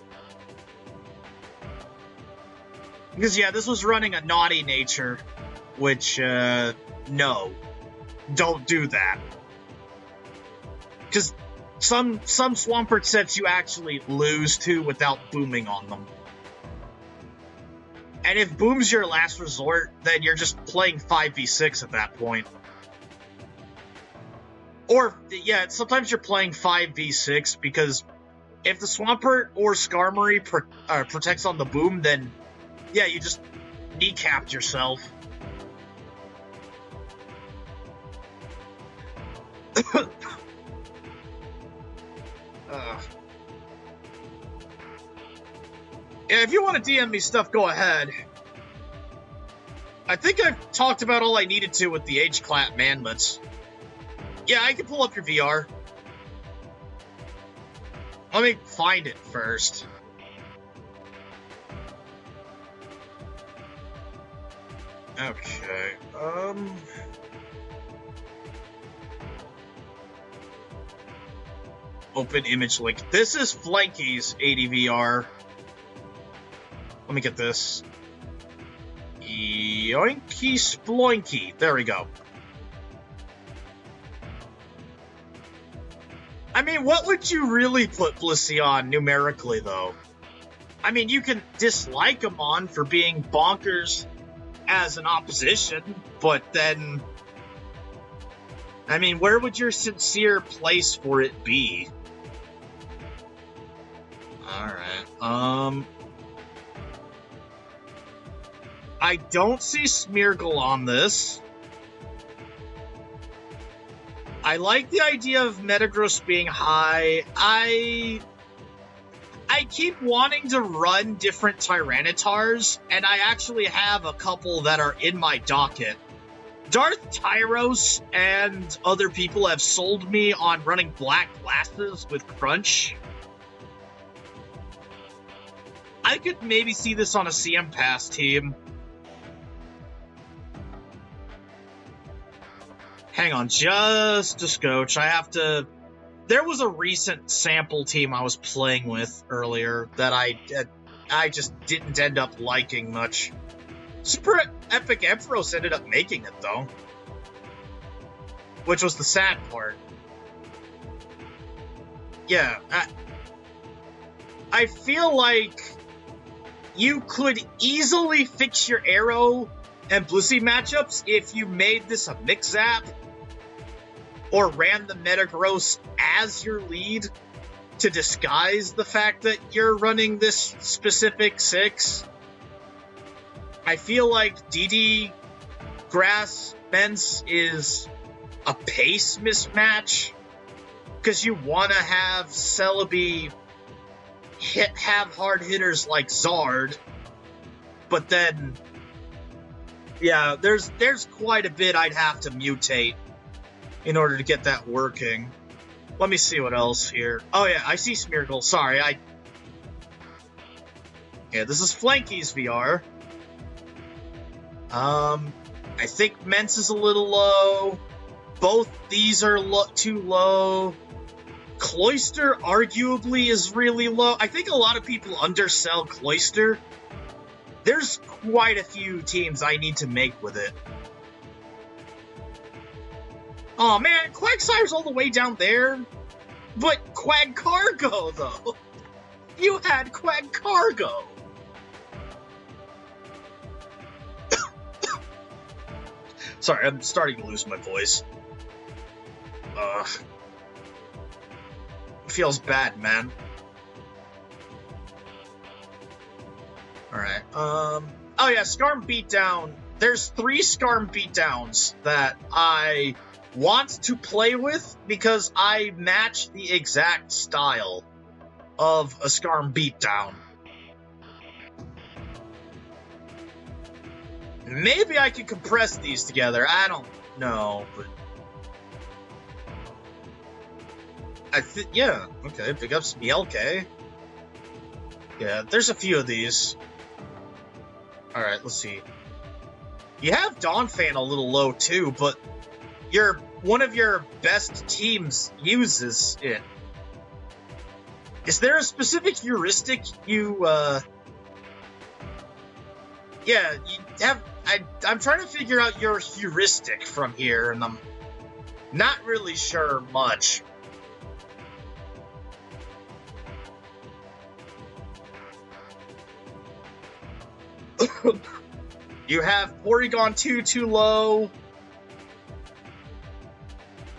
Because, yeah, this was running a naughty nature, which, no. Don't do that. Because some Swampert sets you actually lose to without booming on them. And if boom's your last resort, then you're just playing 5v6 at that point. Or, yeah, sometimes you're playing 5v6 because if the Swampert or Skarmory protects on the boom, then, yeah, you just kneecapped yourself. Yeah, if you want to DM me stuff, go ahead. I think I've talked about all I needed to with the Hclatmandments. Yeah, I can pull up your VR. Let me find it first. Okay, open image link. This is Flanky's ADVR. Let me get this. Yoinky sploinky. There we go. I mean, what would you really put Blissey on numerically, though? I mean, you can dislike him on for being bonkers as an opposition, but then... I mean, where would your sincere place for it be? Alright, I don't see Smeargle on this. I like the idea of Metagross being high. I keep wanting to run different Tyrannitars, and I actually have a couple that are in my docket. Darth Tyros and other people have sold me on running Black Glasses with Crunch. I could maybe see this on a CM Pass team. Hang on, just a scotch. I have to... There was a recent sample team I was playing with earlier that I just didn't end up liking much. Super Epic Ampharos ended up making it, though. Which was the sad part. Yeah, I feel like you could easily fix your Arrow and Blissey matchups if you made this a mix-zap or ran the Metagross as your lead to disguise the fact that you're running this specific 6. I feel like DD Grass Ments is a pace mismatch because you want to have Celebi have hard hitters like Zard, but then, yeah, there's quite a bit I'd have to mutate in order to get that working. Let me see what else here. Oh yeah, I see Smeargle. Sorry, yeah, this is Flanky's VR. I think Ments is a little low. Both these are too low. Cloyster arguably is really low. I think a lot of people undersell Cloyster. There's quite a few teams I need to make with it. Oh man, Quagsire's all the way down there. But Quag Cargo, though. You had Quag Cargo. Sorry, I'm starting to lose my voice. Feels bad, man. Alright, oh yeah, Scarm Beatdown. There's 3 Scarm Beatdowns that I want to play with because I match the exact style of a Scarm Beatdown. Maybe I can compress these together, I don't know, but... yeah, okay, big ups Mielke. Yeah, there's a few of these. Alright, let's see. You have Donphan a little low too, but one of your best teams uses it. Is there a specific heuristic you, yeah, you have... I'm trying to figure out your heuristic from here, and I'm not really sure much. You have Porygon 2 too low.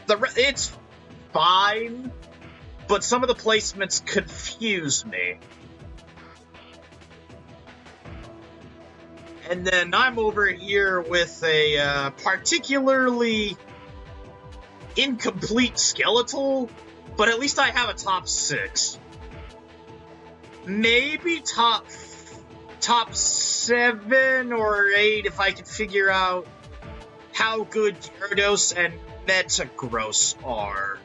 It's fine, but some of the placements confuse me. And then I'm over here with a particularly incomplete skeletal, but at least I have a top 6. Maybe top 7 or 8 if I can figure out how good Gyarados and Metagross are.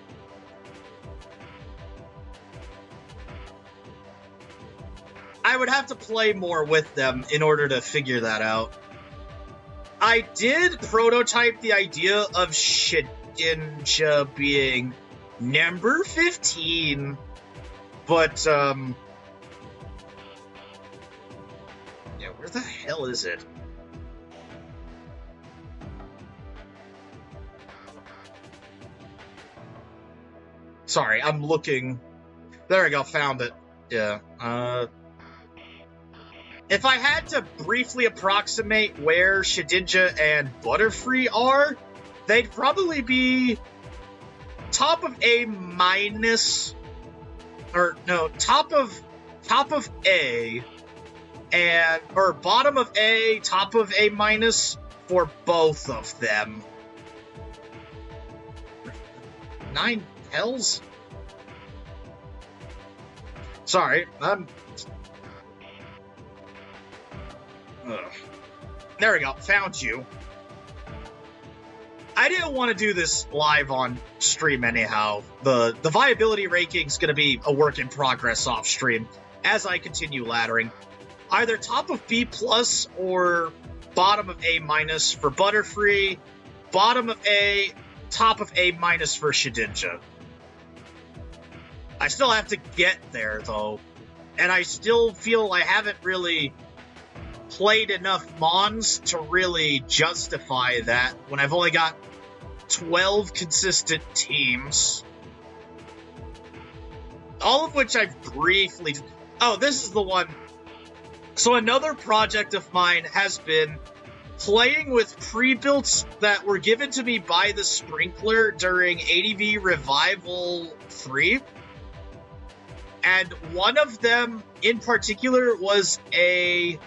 I would have to play more with them in order to figure that out. I did prototype the idea of Shedinja being number 15, but, yeah, where the hell is it? Sorry, I'm looking. There we go, found it. Yeah, if I had to briefly approximate where Shedinja and Butterfree are, they'd probably be top of A minus, or no, top of A, and or bottom of A, top of A minus for both of them. 9 hells? Sorry, I'm... There we go, found you. I didn't want to do this live on stream anyhow. The viability ranking is going to be a work in progress off stream as I continue laddering. Either top of B plus or bottom of A minus for Butterfree, bottom of A, top of A minus for Shedinja. I still have to get there though, and I still feel I haven't really played enough Mons to really justify that when I've only got 12 consistent teams. All of which I've briefly... Oh, this is the one. So another project of mine has been playing with pre-builts that were given to me by the Sprinkler during ADV Revival 3. And one of them in particular was a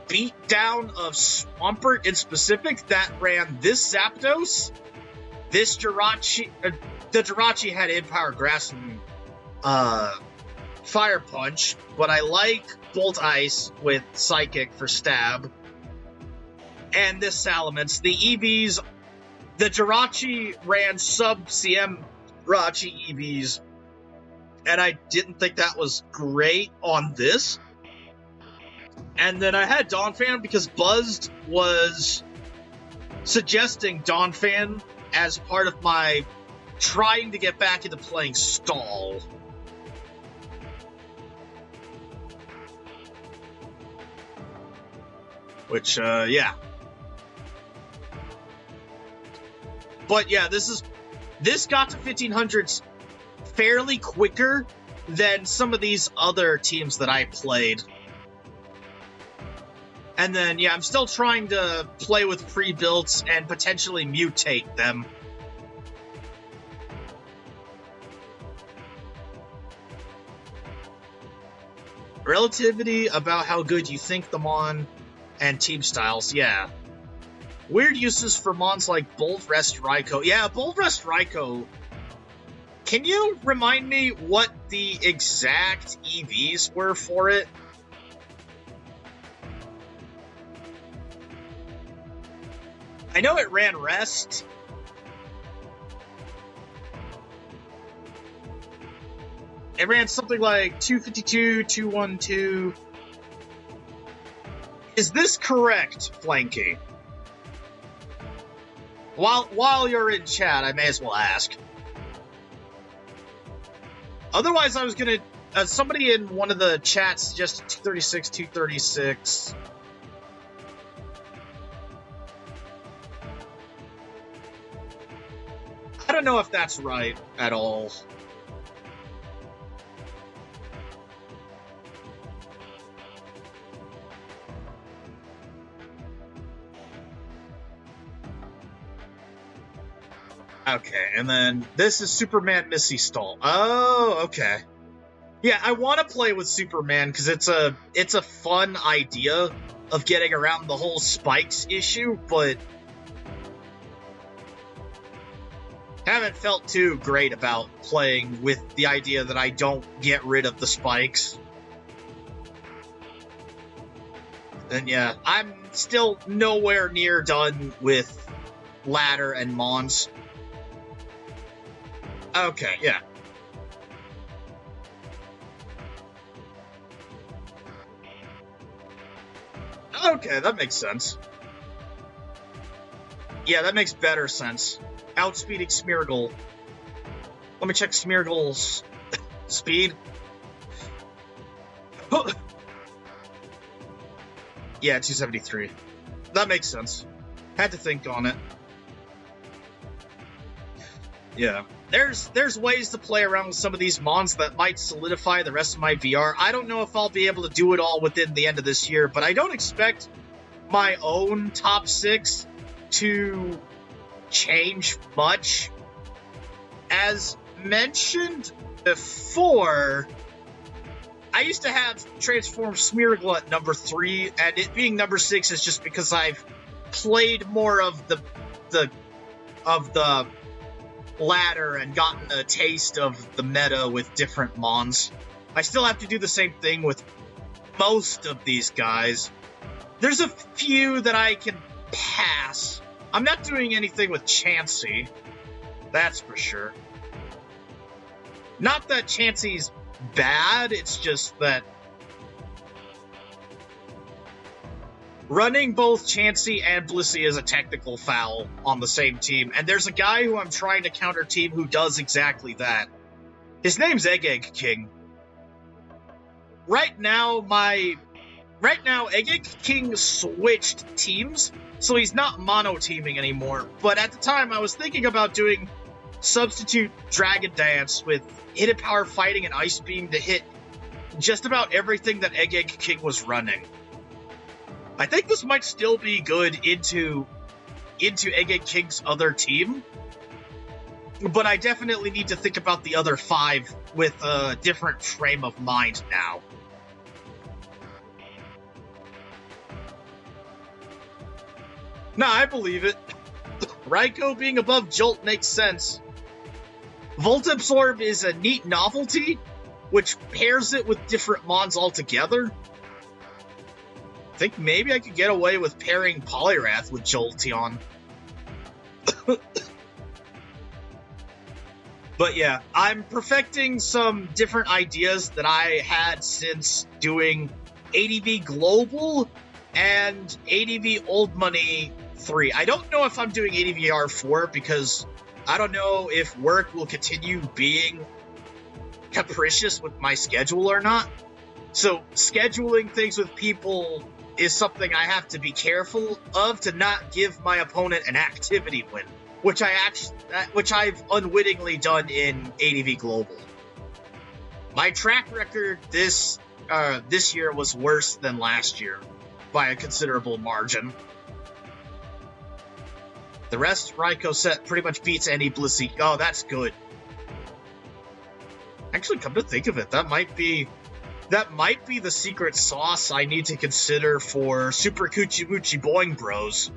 beatdown of Swampert in specific that ran this Zapdos, this Jirachi, the Jirachi had Empower Grass and Fire Punch, but I like Bolt Ice with Psychic for stab, and this Salamence. The EVs, the Jirachi ran sub-CM Jirachi EVs, and I didn't think that was great on this. And then I had Donphan because Buzzed was suggesting Donphan as part of my trying to get back into playing Stall. Which, yeah. But yeah, this got to 1500s fairly quicker than some of these other teams that I played. And then, yeah, I'm still trying to play with pre-builts and potentially mutate them. Relativity about how good you think the Mon and team styles, yeah. Weird uses for Mons like Bold Rest Raikou. Yeah, Bold Rest Raikou. Can you remind me what the exact EVs were for it? I know it ran Rest. It ran something like 252, 212. Is this correct, Flanky? While you're in chat, I may as well ask. Otherwise, I was gonna... somebody in one of the chats suggested 236, 236. I don't know if that's right at all. Okay, and then this is Superman Missy Stall. Oh, okay. Yeah, I want to play with Superman because it's a fun idea of getting around the whole spikes issue, but haven't felt too great about playing with the idea that I don't get rid of the spikes. And yeah, I'm still nowhere near done with Ladder and Mons. Okay, yeah. Okay, that makes sense. Yeah, that makes better sense. Outspeeding Smeargle. Let me check Smeargle's speed. Yeah, 273. That makes sense. Had to think on it. Yeah. There's ways to play around with some of these Mons that might solidify the rest of my VR. I don't know if I'll be able to do it all within the end of this year, but I don't expect my own top 6 to change much. As mentioned before, I used to have Transform Smeargle at number 3, and it being number 6 is just because I've played more of the ladder and gotten a taste of the meta with different Mons. I still have to do the same thing with most of these guys. There's a few that I can pass. I'm not doing anything with Chansey. That's for sure. Not that Chansey's bad, it's just that running both Chansey and Blissey is a technical foul on the same team, and there's a guy who I'm trying to counter team who does exactly that. His name's Egg King. Right now, Egg King switched teams, so he's not mono-teaming anymore, but at the time I was thinking about doing substitute Dragon Dance with Hidden Power Fighting and Ice Beam to hit just about everything that Egg King was running. I think this might still be good into Egg King's other team, but I definitely need to think about the other 5 with a different frame of mind now. Nah, I believe it. Raikou being above Jolt makes sense. Volt Absorb is a neat novelty, which pairs it with different Mons altogether. I think maybe I could get away with pairing Poliwrath with Jolteon. But yeah, I'm perfecting some different ideas that I had since doing ADV Global and ADV Old Money 3. I don't know if I'm doing ADV R4 because I don't know if work will continue being capricious with my schedule or not. So scheduling things with people is something I have to be careful of to not give my opponent an activity win, which I've unwittingly done in ADV Global. My track record this year was worse than last year by a considerable margin. The rest Raikou set pretty much beats any Blissey. Oh, that's good. Actually, come to think of it, that might be That might be the secret sauce I need to consider for Super Coochie Woochie Boing Bros.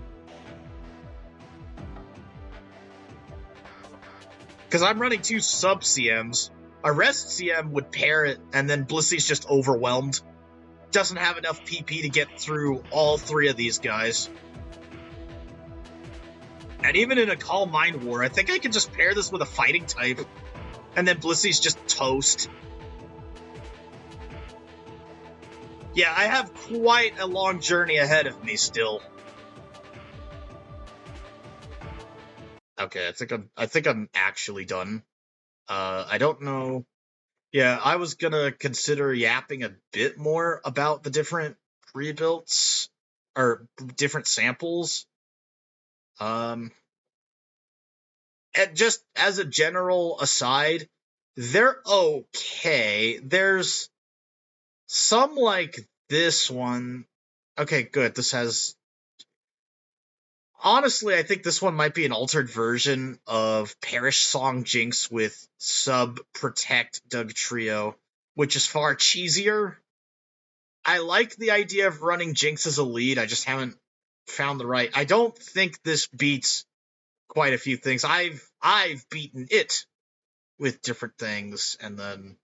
Because I'm running 2 sub-CMs. A rest CM would pair it, and then Blissy's just overwhelmed. Doesn't have enough PP to get through all 3 of these guys. And even in a Calm Mind War, I think I could just pair this with a fighting type, and then Blissy's just toast. Yeah, I have quite a long journey ahead of me still. Okay, I think I'm actually done. I don't know. Yeah, I was gonna consider yapping a bit more about the different pre-builts or different samples. And just as a general aside, they're okay. There's some like this one. Okay, good. This has. Honestly, I think this one might be an altered version of Parish Song Jinx with Sub Protect Doug Trio, which is far cheesier. I like the idea of running Jinx as a lead. I just haven't found the right. I don't think this beats quite a few things. I've beaten it with different things, and then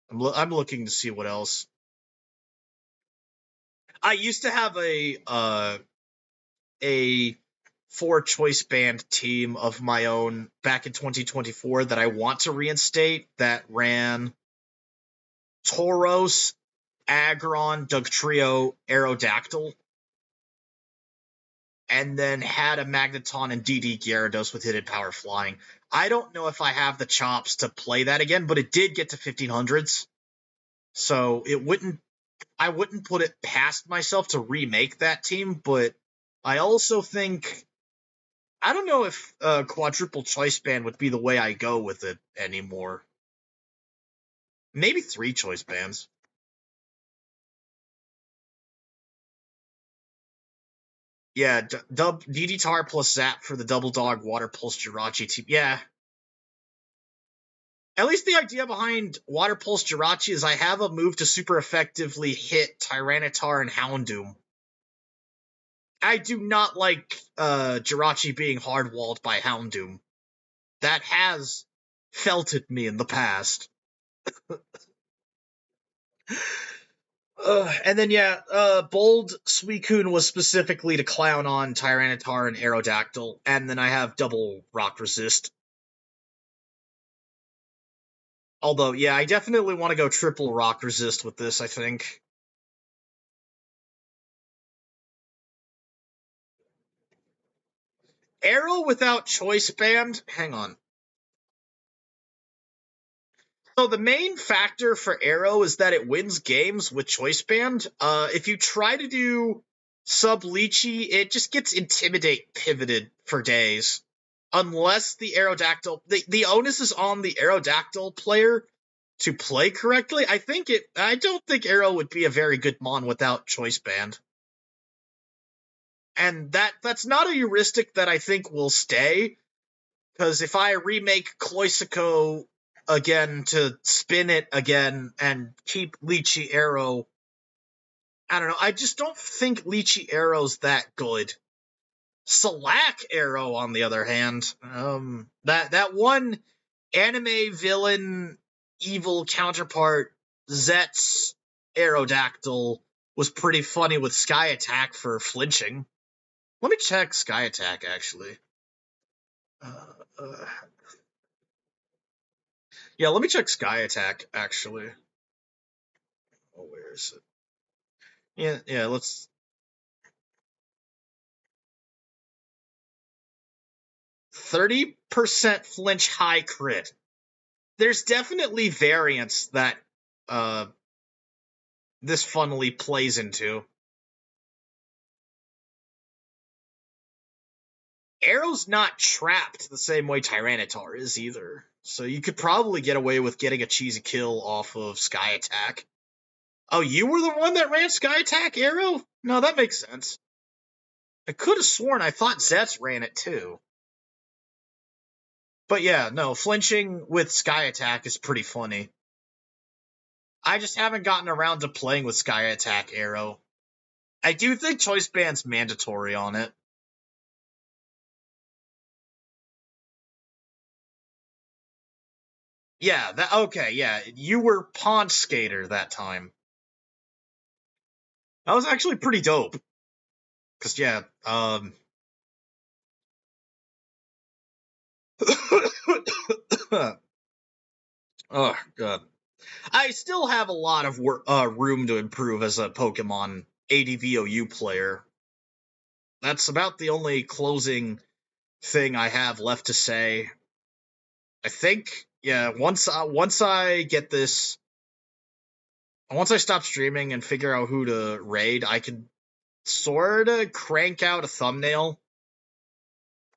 I'm looking to see what else. I used to have a 4-choice band team of my own back in 2024 that I want to reinstate that ran Tauros, Aggron, Dugtrio, Aerodactyl, and then had a Magneton and DD Gyarados with hidden power flying. I don't know if I have the chops to play that again, but it did get to 1500s. So I wouldn't put it past myself to remake that team, but I also think I don't know if quadruple choice band would be the way I go with it anymore. Maybe 3 choice bands. Yeah, DD Tar plus Zap for the Double Dog Water Pulse Jirachi team. Yeah. At least the idea behind Water Pulse Jirachi is I have a move to super effectively hit Tyranitar and Houndoom. I do not like Jirachi being hard-walled by Houndoom. That has felted me in the past. And then, yeah, Bold Suicune was specifically to clown on Tyranitar and Aerodactyl, and then I have double Rock Resist. Although, yeah, I definitely want to go triple Rock Resist with this, I think. Arrow without Choice Band? Hang on. So the main factor for Arrow is that it wins games with Choice Band. If you try to do Sub Lychee, it just gets Intimidate pivoted for days. Unless the Aerodactyl... The onus is on the Aerodactyl player to play correctly. I don't think Arrow would be a very good mon without Choice Band. And that's not a heuristic that I think will stay. Because if I remake Cloysico again to spin it again and keep Lychee Arrow, I don't know. I just don't think Lychee Arrow's that good. Slack Arrow, on the other hand, that one anime villain evil counterpart, Zet's Aerodactyl, was pretty funny with Sky Attack for flinching. Let me check Sky Attack, actually. Yeah, let me check Sky Attack, actually. Oh, where is it? Yeah, let's... %30 flinch high crit. There's definitely variance that this funnily plays into. Arrow's not trapped the same way Tyranitar is either. So you could probably get away with getting a cheesy kill off of Sky Attack. Oh, you were the one that ran Sky Attack, Arrow? No, that makes sense. I could have sworn I thought Zets ran it too. But yeah, no, flinching with Sky Attack is pretty funny. I just haven't gotten around to playing with Sky Attack Arrow. I do think Choice Band's mandatory on it. Yeah, okay, yeah. You were Pond Skater that time. That was actually pretty dope. Cause yeah, oh god. I still have a lot of room to improve as a Pokemon ADVOU player. That's about the only closing thing I have left to say. I think, yeah, once I get this, once I stop streaming and figure out who to raid, I can sort of crank out a thumbnail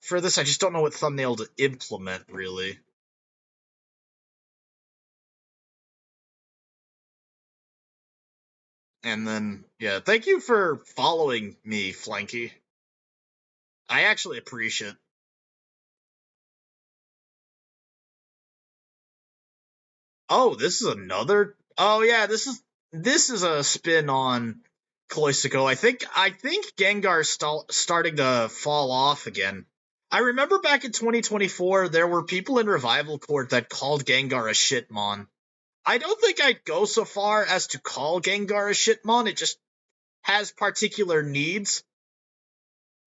for this. I just don't know what thumbnail to implement, really. And then, yeah, thank you for following me, Flanky. I actually appreciate it. Oh, this is another. Oh yeah, this is a spin on Cloystico. I think Gengar's starting to fall off again. I remember back in 2024, there were people in Revival Court that called Gengar a shitmon. I don't think I'd go so far as to call Gengar a shitmon. It just has particular needs.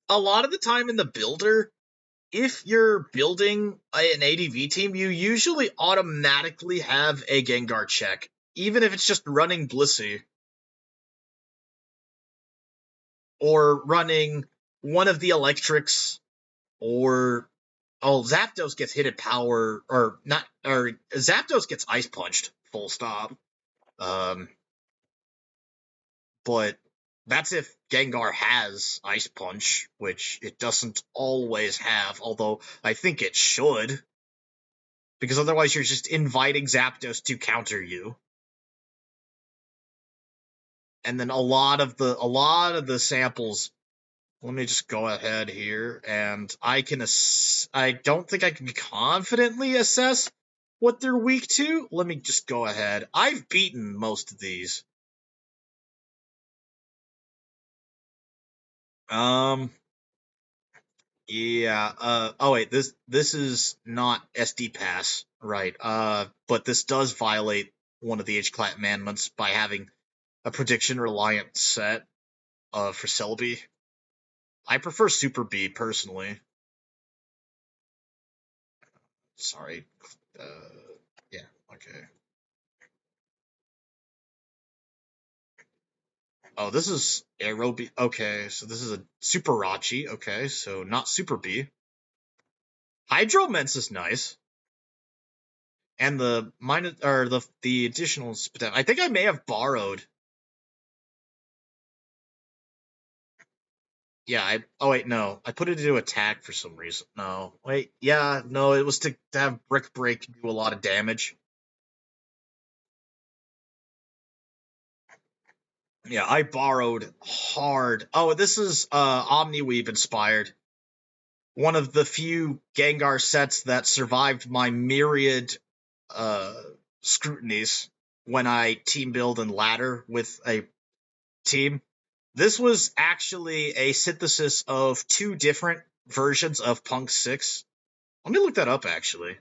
A lot of the time in the builder, if you're building an ADV team, you usually automatically have a Gengar check, even if it's just running Blissey. Or running one of the electrics, or Zapdos gets hit at power, or not, or Zapdos gets ice punched, full stop. But that's if Gengar has Ice Punch, which it doesn't always have, although I think it should. Because otherwise you're just inviting Zapdos to counter you. And then a lot of the samples, let me just go ahead here, and I don't think I can confidently assess what they're weak to. Let me just go ahead. I've beaten most of these. Yeah, oh wait, this is not SD Pass, right, but this does violate one of the Hclatmandments by having a prediction-reliant set, for Celebi. I prefer Super B, personally. Sorry. Yeah, okay. Oh, this is Aerobi. Okay, so this is a Super Rachi. Okay, so not Super B. Hydroments is nice. And the minus, or the additional, I think I may have borrowed. Yeah, oh wait, no. I put it into attack for some reason. No. Wait, yeah, no, it was to have Brick Break do a lot of damage. Yeah, I borrowed hard. Oh, this is Omniweave inspired. One of the few Gengar sets that survived my myriad scrutinies when I team build and ladder with a team. This was actually a synthesis of two different versions of Punk 6. Let me look that up, actually.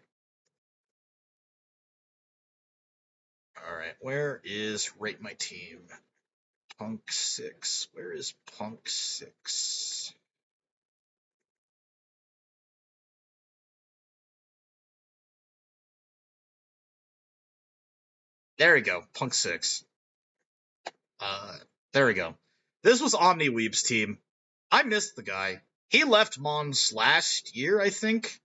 Alright, where is Rate My Team? Punk 6. Where is Punk 6? There we go, Punk 6. There we go. This was Omniweeb's team. I missed the guy. He left Mons last year, I think.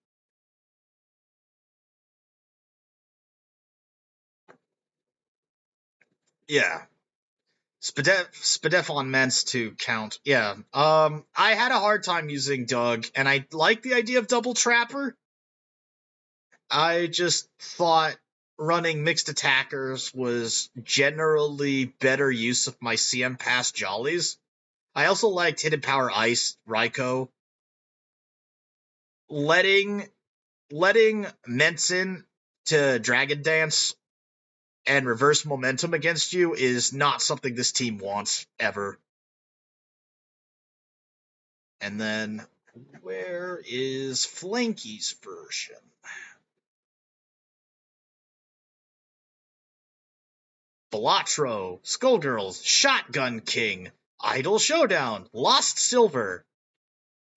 Yeah. Spadefon to count. Yeah. I had a hard time using Doug, and I like the idea of Double Trapper. I just thought running mixed attackers was generally better use of my CM Pass Jollies. I also liked Hidden Power Ice, Raikou. Letting Mentson to Dragon Dance and reverse momentum against you is not something this team wants, ever. And then, where is Flanky's version? Balatro, Skullgirls, Shotgun King, Idol Showdown, Lost Silver,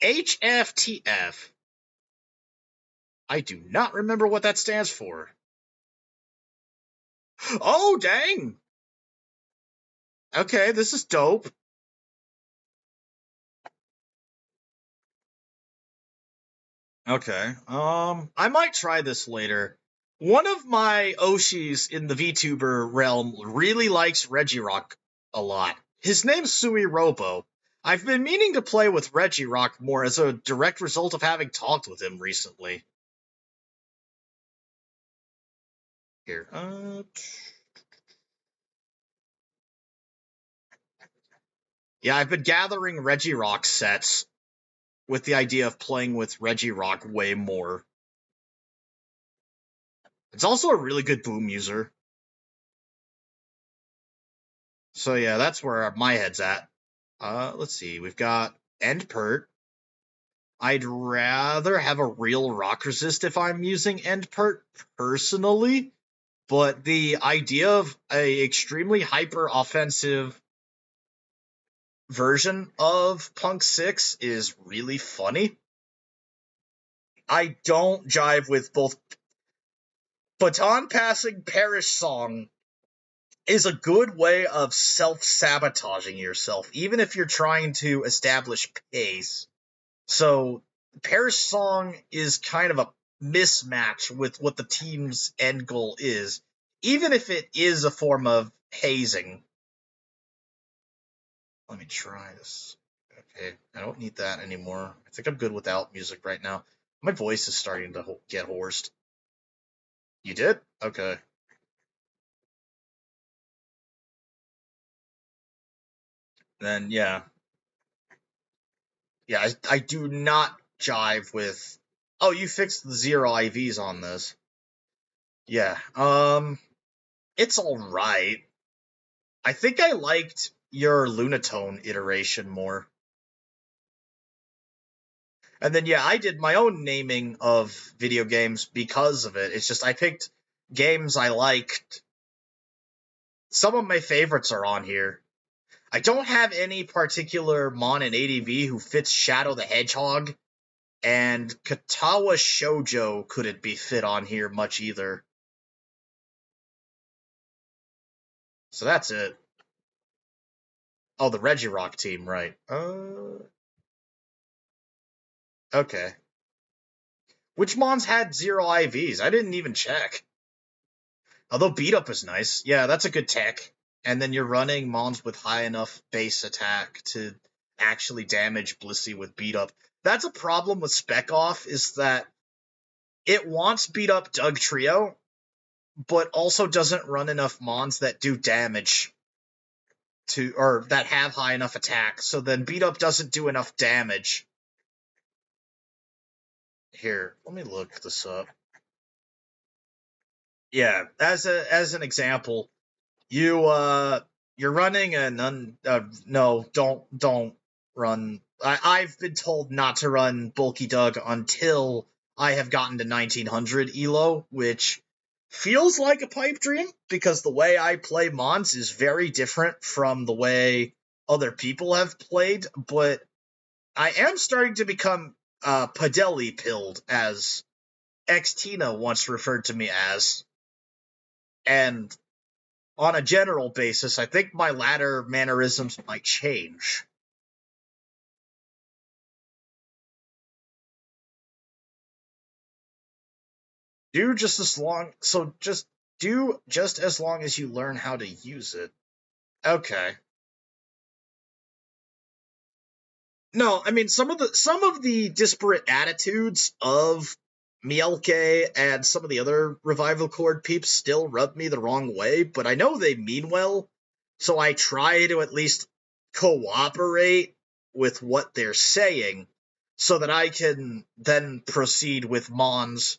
HFTF. I do not remember what that stands for. Oh, dang! Okay, this is dope. Okay, I might try this later. One of my Oshis in the VTuber realm really likes Regirock a lot. His name's Sui Robo. I've been meaning to play with Regirock more as a direct result of having talked with him recently. Here, yeah, I've been gathering Regirock sets with the idea of playing with Regirock way more. It's also a really good boom user. So yeah, that's where my head's at. Let's see, we've got End Pert. I'd rather have a real rock resist if I'm using End Pert personally, but the idea of a extremely hyper offensive version of Punk 6 is really funny. I don't jive with both. Baton passing Perish Song is a good way of self-sabotaging yourself, even if you're trying to establish pace. So, Perish Song is kind of a mismatch with what the team's end goal is, even if it is a form of hazing. Let me try this. Okay, I don't need that anymore. I think I'm good without music right now. My voice is starting to get hoarse. You did? Okay. Then, yeah. Yeah, I do not jive with... Oh, you fixed the 0 IVs on this. Yeah, it's alright. I think I liked your Lunatone iteration more. And then, yeah, I did my own naming of video games because of it. It's just I picked games I liked. Some of my favorites are on here. I don't have any particular Mon in ADV who fits Shadow the Hedgehog, and Katawa Shoujo couldn't be fit on here much either. So that's it. Oh, the Regirock team, right. Okay. Which Mons had 0 IVs? I didn't even check. Although Beat Up is nice. Yeah, that's a good tech. And then you're running Mons with high enough base attack to actually damage Blissey with Beat Up. That's a problem with Spec Off, is that it wants Beat Up Doug Trio, but also doesn't run enough Mons that do damage to, or that have high enough attack. So then Beat Up doesn't do enough damage. Here, let me look this up. Yeah, as an example, you're running an no, don't run. I've been told not to run Bulky Doug until I have gotten to 1900 Elo, which feels like a pipe dream because the way I play Mons is very different from the way other people have played, but I am starting to become Padelli pilled, as Xtina once referred to me as. And on a general basis, I think my latter mannerisms might change. Do just as long as you learn how to use it. Okay. No, I mean some of the disparate attitudes of Mielke and some of the other Revival Chord peeps still rub me the wrong way, but I know they mean well, so I try to at least cooperate with what they're saying so that I can then proceed with Mons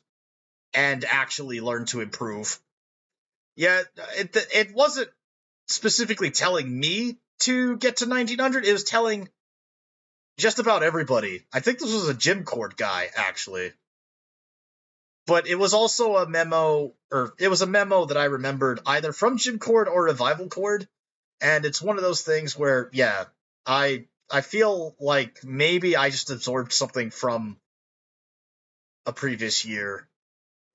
and actually learn to improve. Yeah, it wasn't specifically telling me to get to 1900. It was telling just about everybody. I think this was a Jim Cort guy, actually. But it was also a memo, or it was a memo that I remembered either from Jim Cort or Revival Cord. And it's one of those things where, yeah, I feel like maybe I just absorbed something from a previous year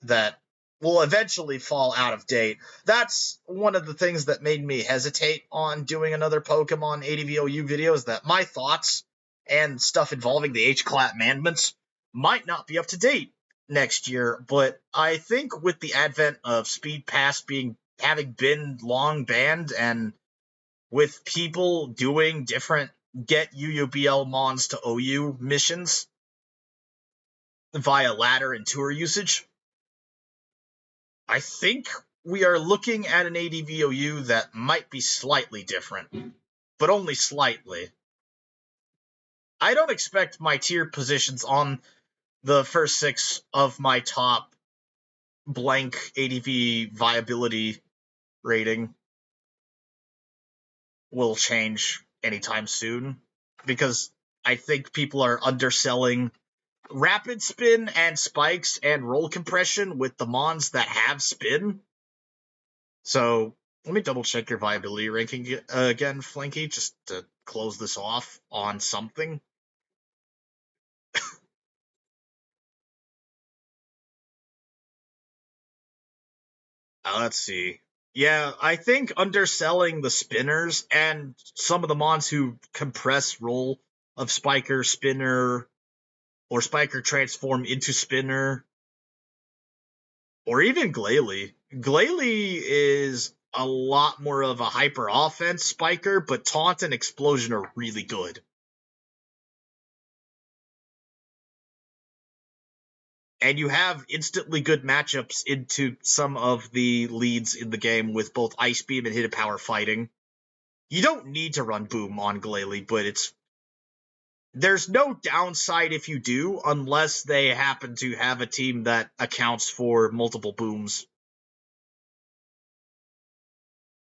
that will eventually fall out of date. That's one of the things that made me hesitate on doing another Pokemon ADVOU video, is that my thoughts and stuff involving the Hclatmandments might not be up to date next year, but I think with the advent of Speed Pass having been long banned, and with people doing different get UUBL mons to OU missions via ladder and tour usage, I think we are looking at an ADVOU that might be slightly different, but only slightly. I don't expect my tier positions on the first 6 of my top blank ADV viability rating will change anytime soon, because I think people are underselling rapid spin and spikes and roll compression with the mons that have spin. So let me double check your viability ranking again, Flanky, just to close this off on something. Let's see. Yeah, I think underselling the spinners and some of the mons who compress roll of Spiker, Spinner, or Spiker transform into Spinner, or even Glalie. Glalie is a lot more of a hyper offense Spiker, but Taunt and Explosion are really good. And you have instantly good matchups into some of the leads in the game with both Ice Beam and Hidden Power fighting. You don't need to run Boom on Glalie, but there's no downside if you do, unless they happen to have a team that accounts for multiple Booms.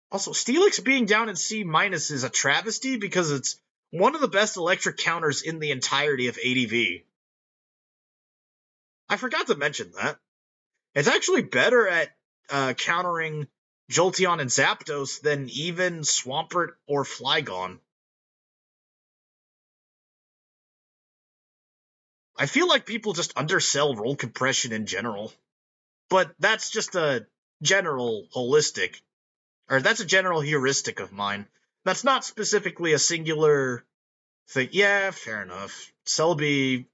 Also, Steelix being down in C- is a travesty because it's one of the best electric counters in the entirety of ADV. I forgot to mention that. It's actually better at countering Jolteon and Zapdos than even Swampert or Flygon. I feel like people just undersell roll compression in general. But that's just a general holistic, or that's a general heuristic of mine. That's not specifically a singular thing. Yeah, fair enough. Celebi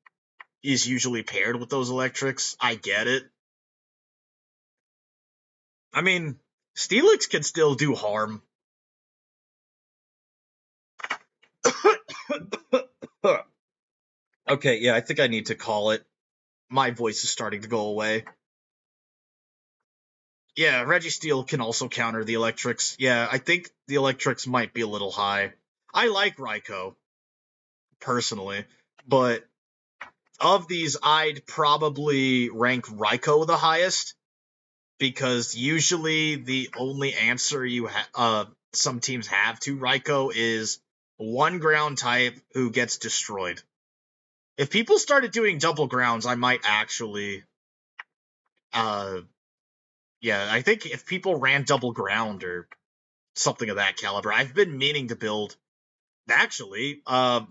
is usually paired with those electrics. I get it. I mean, Steelix can still do harm. Okay, yeah, I think I need to call it. My voice is starting to go away. Yeah, Registeel can also counter the electrics. Yeah, I think the electrics might be a little high. I like Raikou, personally, but of these, I'd probably rank Raikou the highest, because usually the only answer some teams have to Raikou is one ground type who gets destroyed. If people started doing double grounds, I might actually, yeah, I think if people ran double ground or something of that caliber, I've been meaning to build. Actually,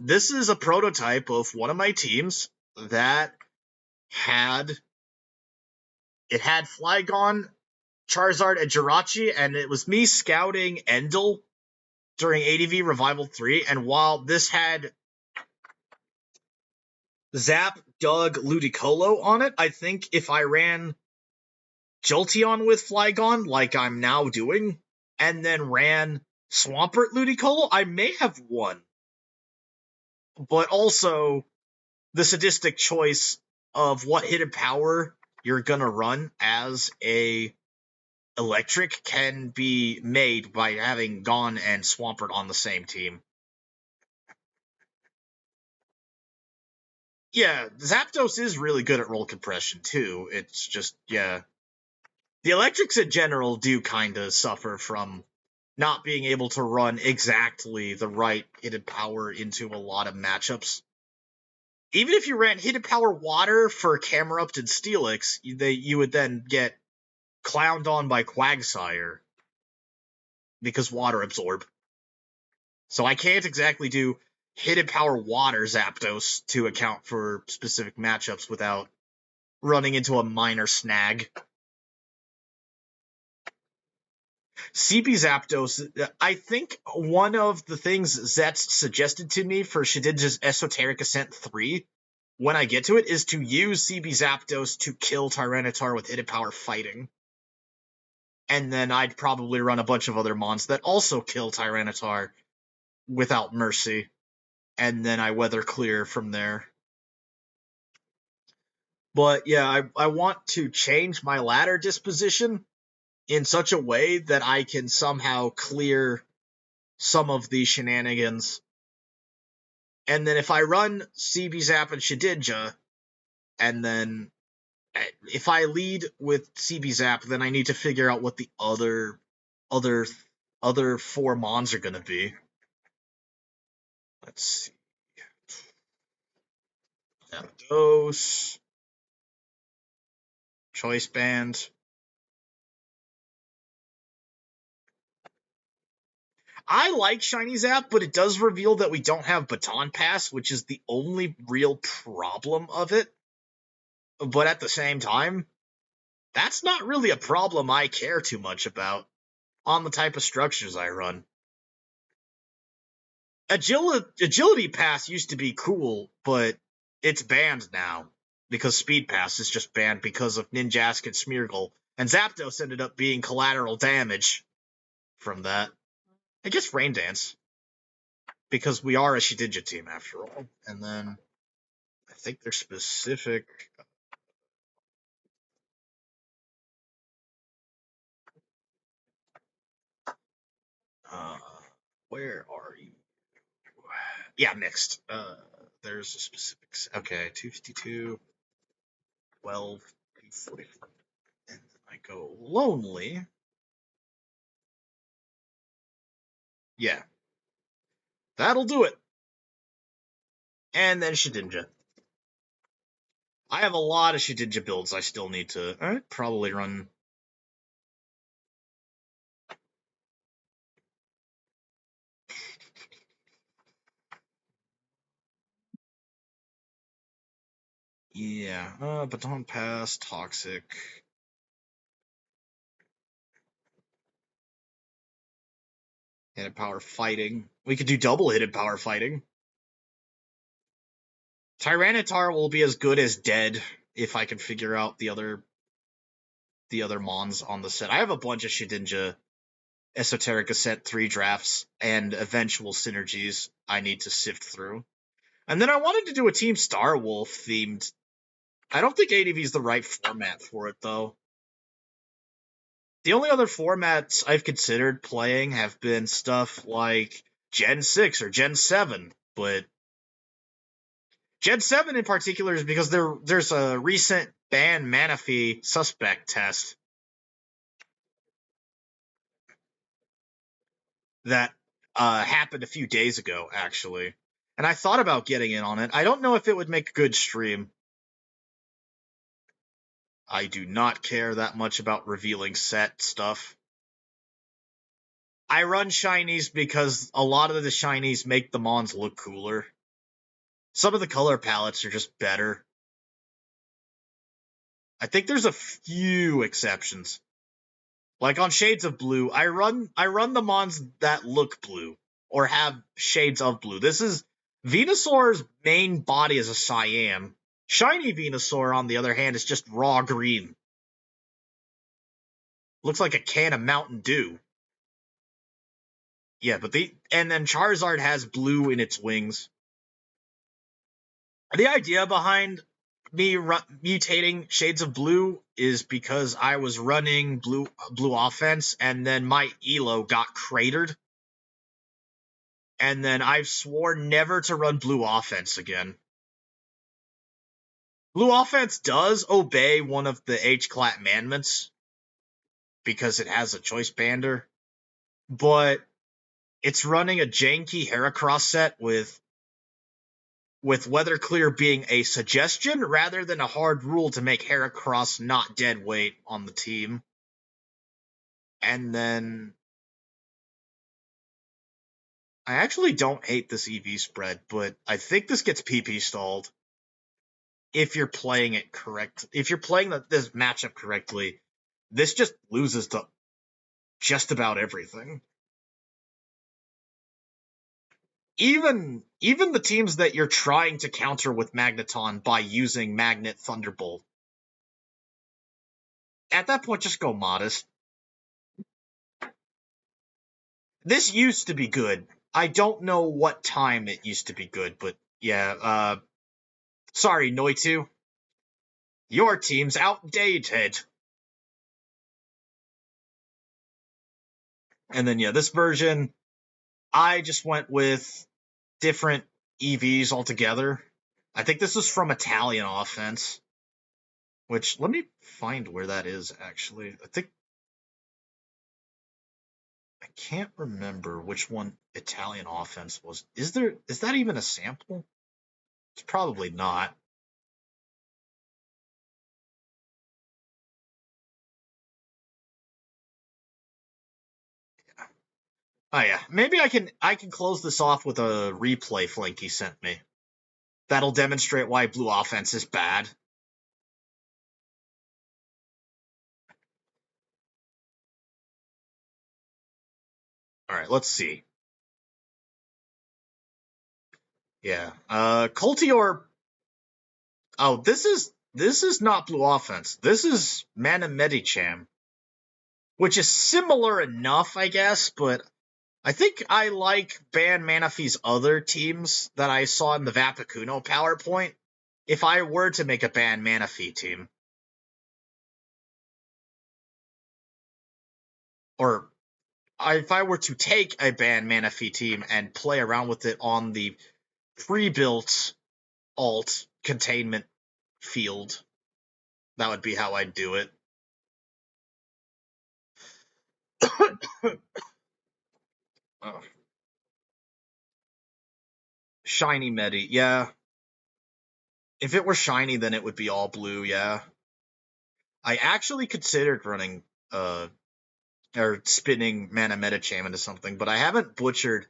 this is a prototype of one of my teams that had Flygon, Charizard, and Jirachi, and it was me scouting Endel during ADV Revival 3, and while this had Zap, Doug, Ludicolo on it, I think if I ran Jolteon with Flygon, like I'm now doing, and then ran Swampert Ludicolo, I may have won. But also, the sadistic choice of what hidden power you're gonna run as a electric can be made by having Gone and Swampert on the same team. Yeah, Zapdos is really good at roll compression too. It's just, yeah. The electrics in general do kind of suffer from not being able to run exactly the right hidden power into a lot of matchups. Even if you ran hidden power water for Camerupt and Steelix, you would then get clowned on by Quagsire because water absorb. So I can't exactly do hidden power water Zapdos to account for specific matchups without running into a minor snag. CP Zapdos, I think one of the things Zet's suggested to me for Shedinja's Esoteric Ascent 3, when I get to it, is to use CB Zapdos to kill Tyranitar with hidden power fighting. And then I'd probably run a bunch of other mons that also kill Tyranitar without mercy. And then I weather clear from there. But yeah, I want to change my ladder disposition in such a way that I can somehow clear some of these shenanigans. And then if I run CB Zap and Shedinja, and then if I lead with CB Zap, then I need to figure out what the other four mons are going to be. Let's see. Zapdos. Choice Band. I like Shiny Zap, but it does reveal that we don't have Baton Pass, which is the only real problem of it. But at the same time, that's not really a problem I care too much about on the type of structures I run. Agility Pass used to be cool, but it's banned now because Speed Pass is just banned because of Ninjask and Smeargle, and Zapdos ended up being collateral damage from that. I guess Rain Dance, because we are a Shedinja team after all. And then I think they're specific. Where are you? Yeah, mixed. There's a specifics. Okay, 252, 12, 44. And I go lonely. Yeah. That'll do it. And then Shedinja. I have a lot of Shedinja builds I still need to... I'd probably run... Yeah, Baton Pass, Toxic... Hidden Power Fighting. We could do double Hidden Power Fighting. Tyranitar will be as good as dead if I can figure out the other mons on the set. I have a bunch of Shedinja Esoteric Ascent 3 drafts and eventual synergies I need to sift through. And then I wanted to do a Team Star Wolf themed. I don't think ADV is the right format for it, though. The only other formats I've considered playing have been stuff like Gen 6 or Gen 7, but Gen 7 in particular is because there's a recent ban Manaphy suspect test that happened a few days ago, actually. And I thought about getting in on it. I don't know if it would make a good stream. I do not care that much about revealing set stuff. I run shinies because a lot of the shinies make the mons look cooler. Some of the color palettes are just better. I think there's a few exceptions. Like on Shades of Blue, I run the mons that look blue or have shades of blue. This is Venusaur's main body is a cyan. Shiny Venusaur, on the other hand, is just raw green. Looks like a can of Mountain Dew. Yeah, but and then Charizard has blue in its wings. The idea behind me mutating Shades of Blue is because I was running blue offense, and then my Elo got cratered. And then I've sworn never to run blue offense again. Blue offense does obey one of the Hclatmandments, because it has a choice bander, but it's running a janky Heracross set with Weather Clear being a suggestion rather than a hard rule to make Heracross not dead weight on the team. And then I actually don't hate this EV spread, but I think this gets PP stalled if you're playing it correct. If you're playing this matchup correctly, this just loses to just about everything. Even the teams that you're trying to counter with Magneton by using Magnet Thunderbolt, at that point, just go Modest. This used to be good. I don't know what time it used to be good, but yeah, sorry, Noitu. Your team's outdated. And then, yeah, this version, I just went with different EVs altogether. I think this is from Italian Offense, which, let me find where that is, actually. I can't remember which one Italian Offense was. Is that even a sample? It's probably not. Oh yeah, maybe I can close this off with a replay Flinky sent me. That'll demonstrate why blue offense is bad. All right, let's see. Yeah, Coltior. Oh, this is not blue offense. This is Mana Medicham, which is similar enough, I guess, but I think I like Ban Manaphy's other teams that I saw in the Vapicuno PowerPoint if I were to make a Ban Manaphy team. Or if I were to take a Ban Manaphy team and play around with it on the pre-built alt containment field, that would be how I'd do it. Oh. Shiny Medi, yeah. If it were shiny, then it would be all blue, yeah. I actually considered running, or spinning Mana Medicham into something, but I haven't butchered,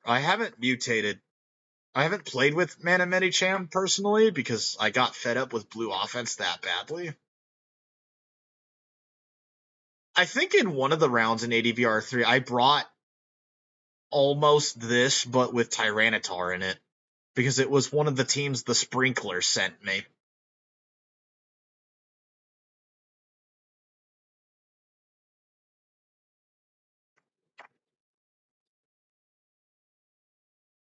I haven't mutated, I haven't played with Mana Medicham personally because I got fed up with blue offense that badly. I think in one of the rounds in ADVR3, I brought almost this, but with Tyranitar in it, because it was one of the teams the Sprinkler sent me.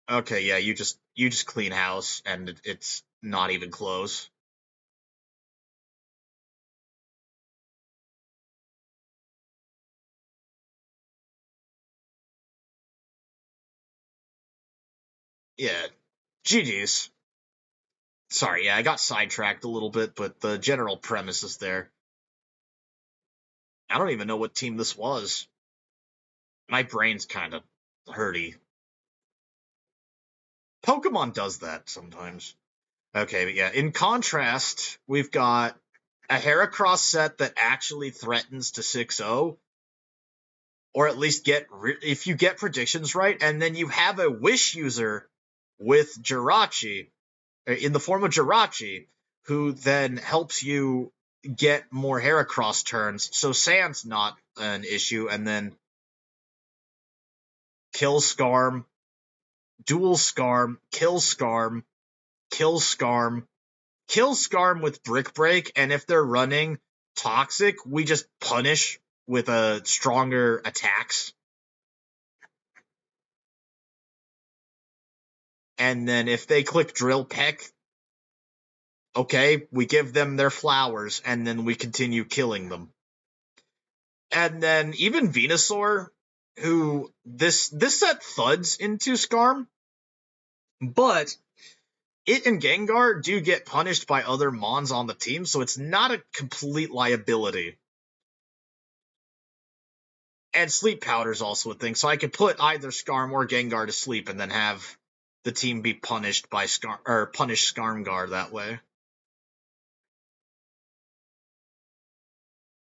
Okay, yeah, you just clean house, and it's not even close. Yeah, GG's. Sorry, yeah, I got sidetracked a little bit, but the general premise is there. I don't even know what team this was. My brain's kind of hurty. Pokemon does that sometimes. Okay, but yeah, in contrast, we've got a Heracross set that actually threatens to 6-0, or at least if you get predictions right, and then you have a Wish user with Jirachi, in the form of Jirachi, who then helps you get more Heracross turns, so Sand's not an issue, and then kill Scarm, dual Scarm, kill Scarm, kill Scarm, kill Scarm with Brick Break, and if they're running Toxic, we just punish with a stronger attacks. And then if they click Drill Peck, okay, we give them their flowers, and then we continue killing them. And then even Venusaur, who this set thuds into Scarm, but it and Gengar do get punished by other Mons on the team, so it's not a complete liability. And sleep powder's also a thing, so I could put either Skarm or Gengar to sleep and then have the team be punished by punish Skarmgar that way.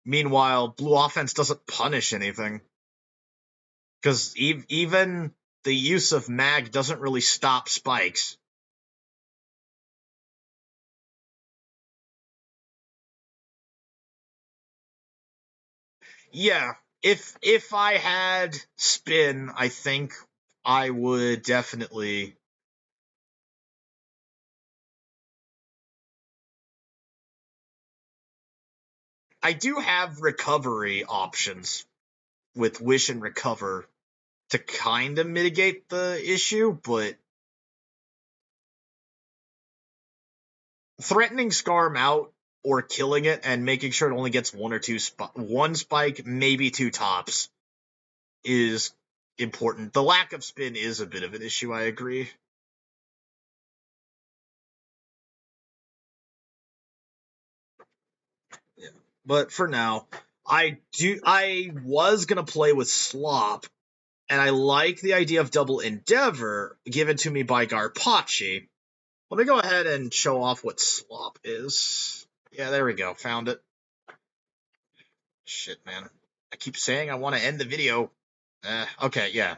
Meanwhile, blue offense doesn't punish anything. Because even the use of mag doesn't really stop spikes. Yeah, if I had spin, I think I would definitely. I do have recovery options with Wish and Recover to kind of mitigate the issue, but threatening Skarm out or killing it and making sure it only gets one spike, maybe two tops, is important. The lack of spin is a bit of an issue, I agree. Yeah. But for now, I was gonna play with Slop, and I like the idea of Double Endeavor given to me by Garpachi. Let me go ahead and show off what Slop is. Yeah, there we go. Found it. Shit, man. I keep saying I want to end the video. Okay, yeah.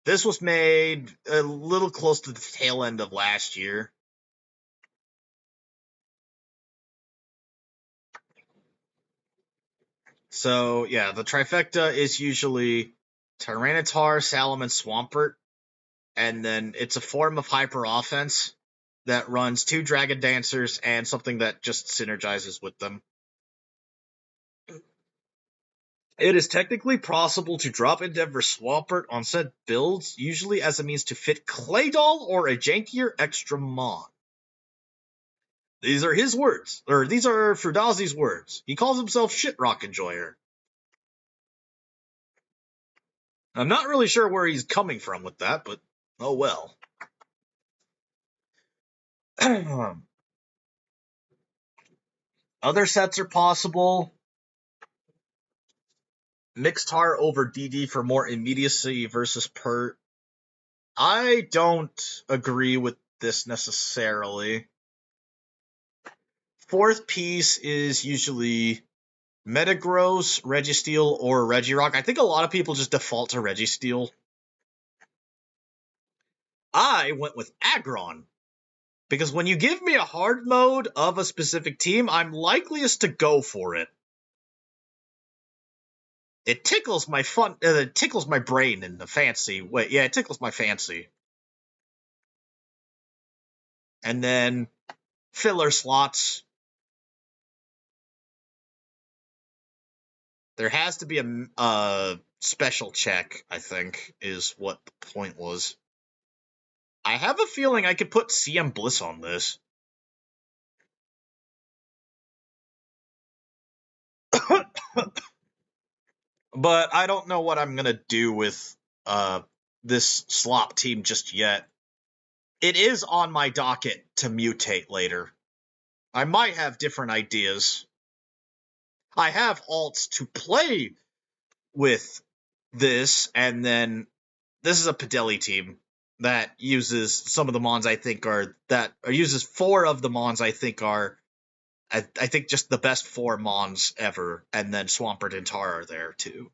This was made a little close to the tail end of last year. So, yeah, the trifecta is usually Tyranitar, Salamence, Swampert, and then it's a form of hyper offense that runs 2 Dragon Dancers and something that just synergizes with them. It is technically possible to drop Endeavor Swampert on said builds, usually as a means to fit Claydol or a jankier extra mon. These are his words, or these are Frudazi's words. He calls himself Shitrock Enjoyer. I'm not really sure where he's coming from with that, but oh well. Other sets are possible. Mixtar over DD for more immediacy versus Pert. I don't agree with this necessarily. Fourth piece is usually Metagross, Registeel, or Regirock. I think a lot of people just default to Registeel. I went with Aggron. Because when you give me a hard mode of a specific team, I'm likeliest to go for it. It tickles my it tickles my brain in the fancy way. Yeah, it tickles my fancy. And then filler slots. There has to be a special check, I think, is what the point was. I have a feeling I could put CM Bliss on this. But I don't know what I'm going to do with this slop team just yet. It is on my docket to mutate later. I might have different ideas. I have alts to play with this, and then this is a Padeli team that uses some of the mons I think uses 4 of the mons I think are I think just the best 4 mons ever, and then Swampert and Tar are there too.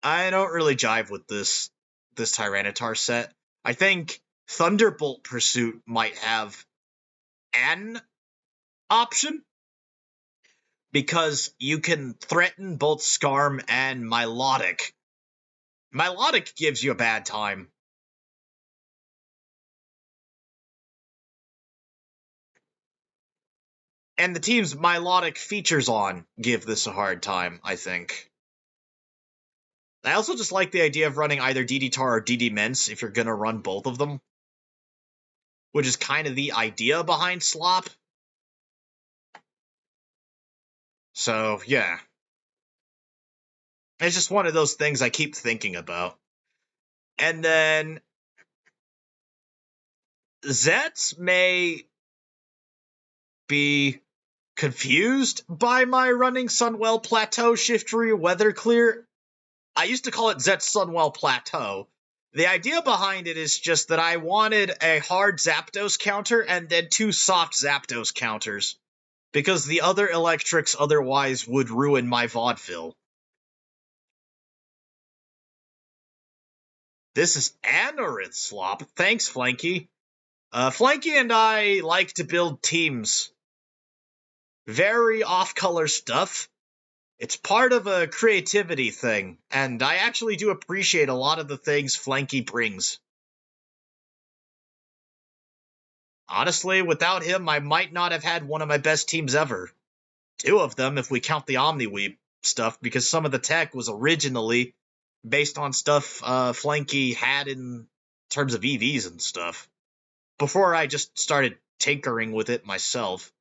I don't really jive with this Tyranitar set. I think Thunderbolt Pursuit might have an option, because you can threaten both Skarm and Milotic. Milotic gives you a bad time. And the teams Milotic features on give this a hard time, I think. I also just like the idea of running either DD Tar or DD Ments if you're going to run both of them, which is kind of the idea behind Slop. So, yeah. It's just one of those things I keep thinking about. And then Zets may be confused by my running Sunwell Plateau Shiftry Weather Clear. I used to call it Zet Sunwell Plateau. The idea behind it is just that I wanted a hard Zapdos counter and then 2 soft Zapdos counters, because the other electrics otherwise would ruin my vaudeville. This is Anorith Slop. Thanks, Flanky. Flanky and I like to build teams. Very off-color stuff. It's part of a creativity thing, and I actually do appreciate a lot of the things Flanky brings. Honestly, without him, I might not have had one of my best teams ever. 2 of them, if we count the Omniweep stuff, because some of the tech was originally based on stuff Flanky had in terms of EVs and stuff, before I just started tinkering with it myself.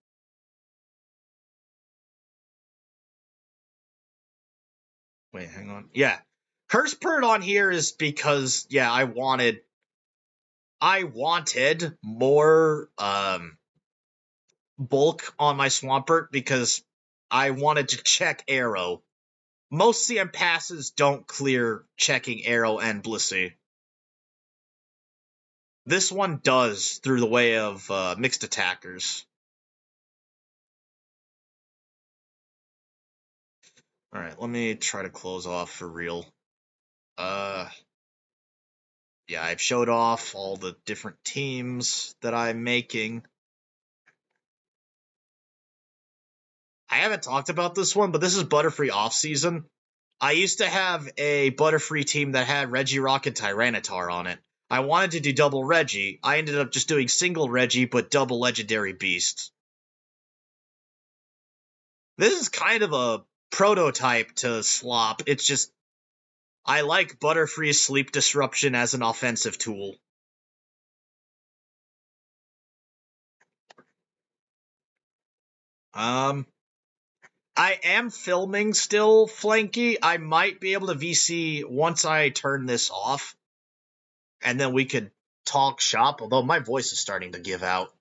Wait, hang on. Yeah. Curspert on here is because, yeah, I wanted more bulk on my Swampert because I wanted to check Arrow. Most CM passes don't clear checking Arrow and Blissey. This one does through the way of mixed attackers. Alright, let me try to close off for real. Yeah, I've showed off all the different teams that I'm making. I haven't talked about this one, but this is Butterfree off-season. I used to have a Butterfree team that had Regirock and Tyranitar on it. I wanted to do double Reggie. I ended up just doing single Reggie, but double Legendary Beasts. This is kind of a prototype to Slop. It's just, I like Butterfree's Sleep Disruption as an offensive tool. I am filming still, Flanky. I might be able to VC once I turn this off. And then we could talk shop, although my voice is starting to give out.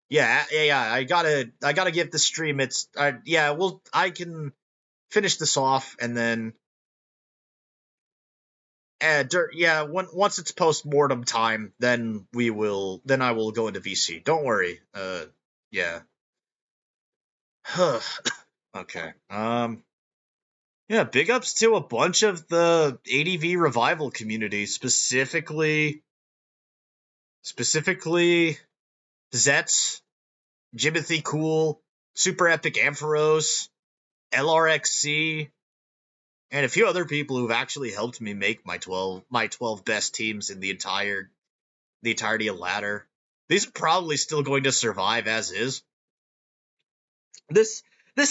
Yeah, I gotta give the stream its, I can finish this off, and then, once it's post-mortem time, then I will go into VC. Don't worry, yeah. Okay, yeah, big ups to a bunch of the ADV revival community, specifically Zets, Jimothy Cool, Super Epic Ampharos, LRXC, and a few other people who've actually helped me make my 12 best teams in the entirety of ladder. These are probably still going to survive as is. This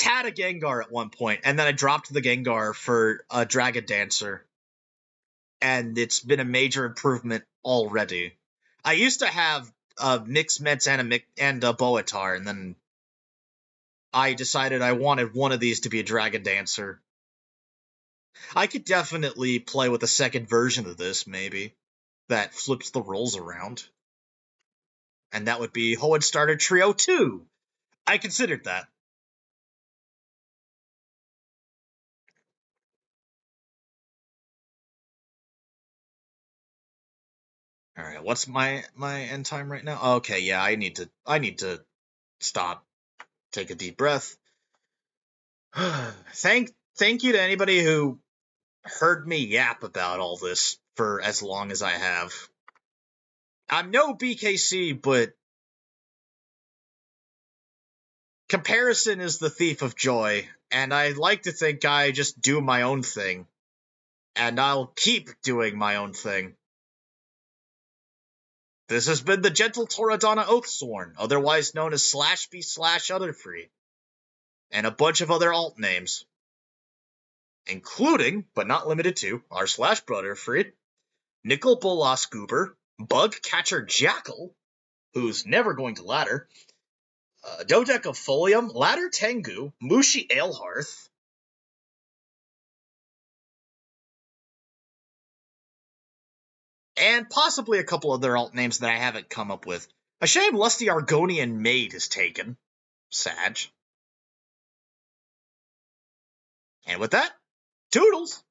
had a Gengar at one point, and then I dropped the Gengar for a Dragon Dancer, and it's been a major improvement already. I used to have Mixed Mets and a Boatar, and then I decided I wanted one of these to be a Dragon Dancer. I could definitely play with a second version of this, maybe, that flips the roles around. And that would be Hoenn Starter Trio 2. I considered that. Alright, what's my end time right now? Okay, yeah, I need to stop. Take a deep breath. Thank you to anybody who heard me yap about all this for as long as I have. I'm no BKC, but comparison is the thief of joy, and I like to think I just do my own thing. And I'll keep doing my own thing. This has been the Gentle Toradana Oathsworn, otherwise known as /B/utterfree, and a bunch of other alt names, including, but not limited to, r/Butterfree, Nickel Bolas Goober, Bug Catcher Jackal, who's never going to ladder, Dodecafolium, Ladder Tengu, Mushi Alehearth, and possibly a couple other alt names that I haven't come up with. A shame Lusty Argonian Maid is taken. Sag. And with that, toodles!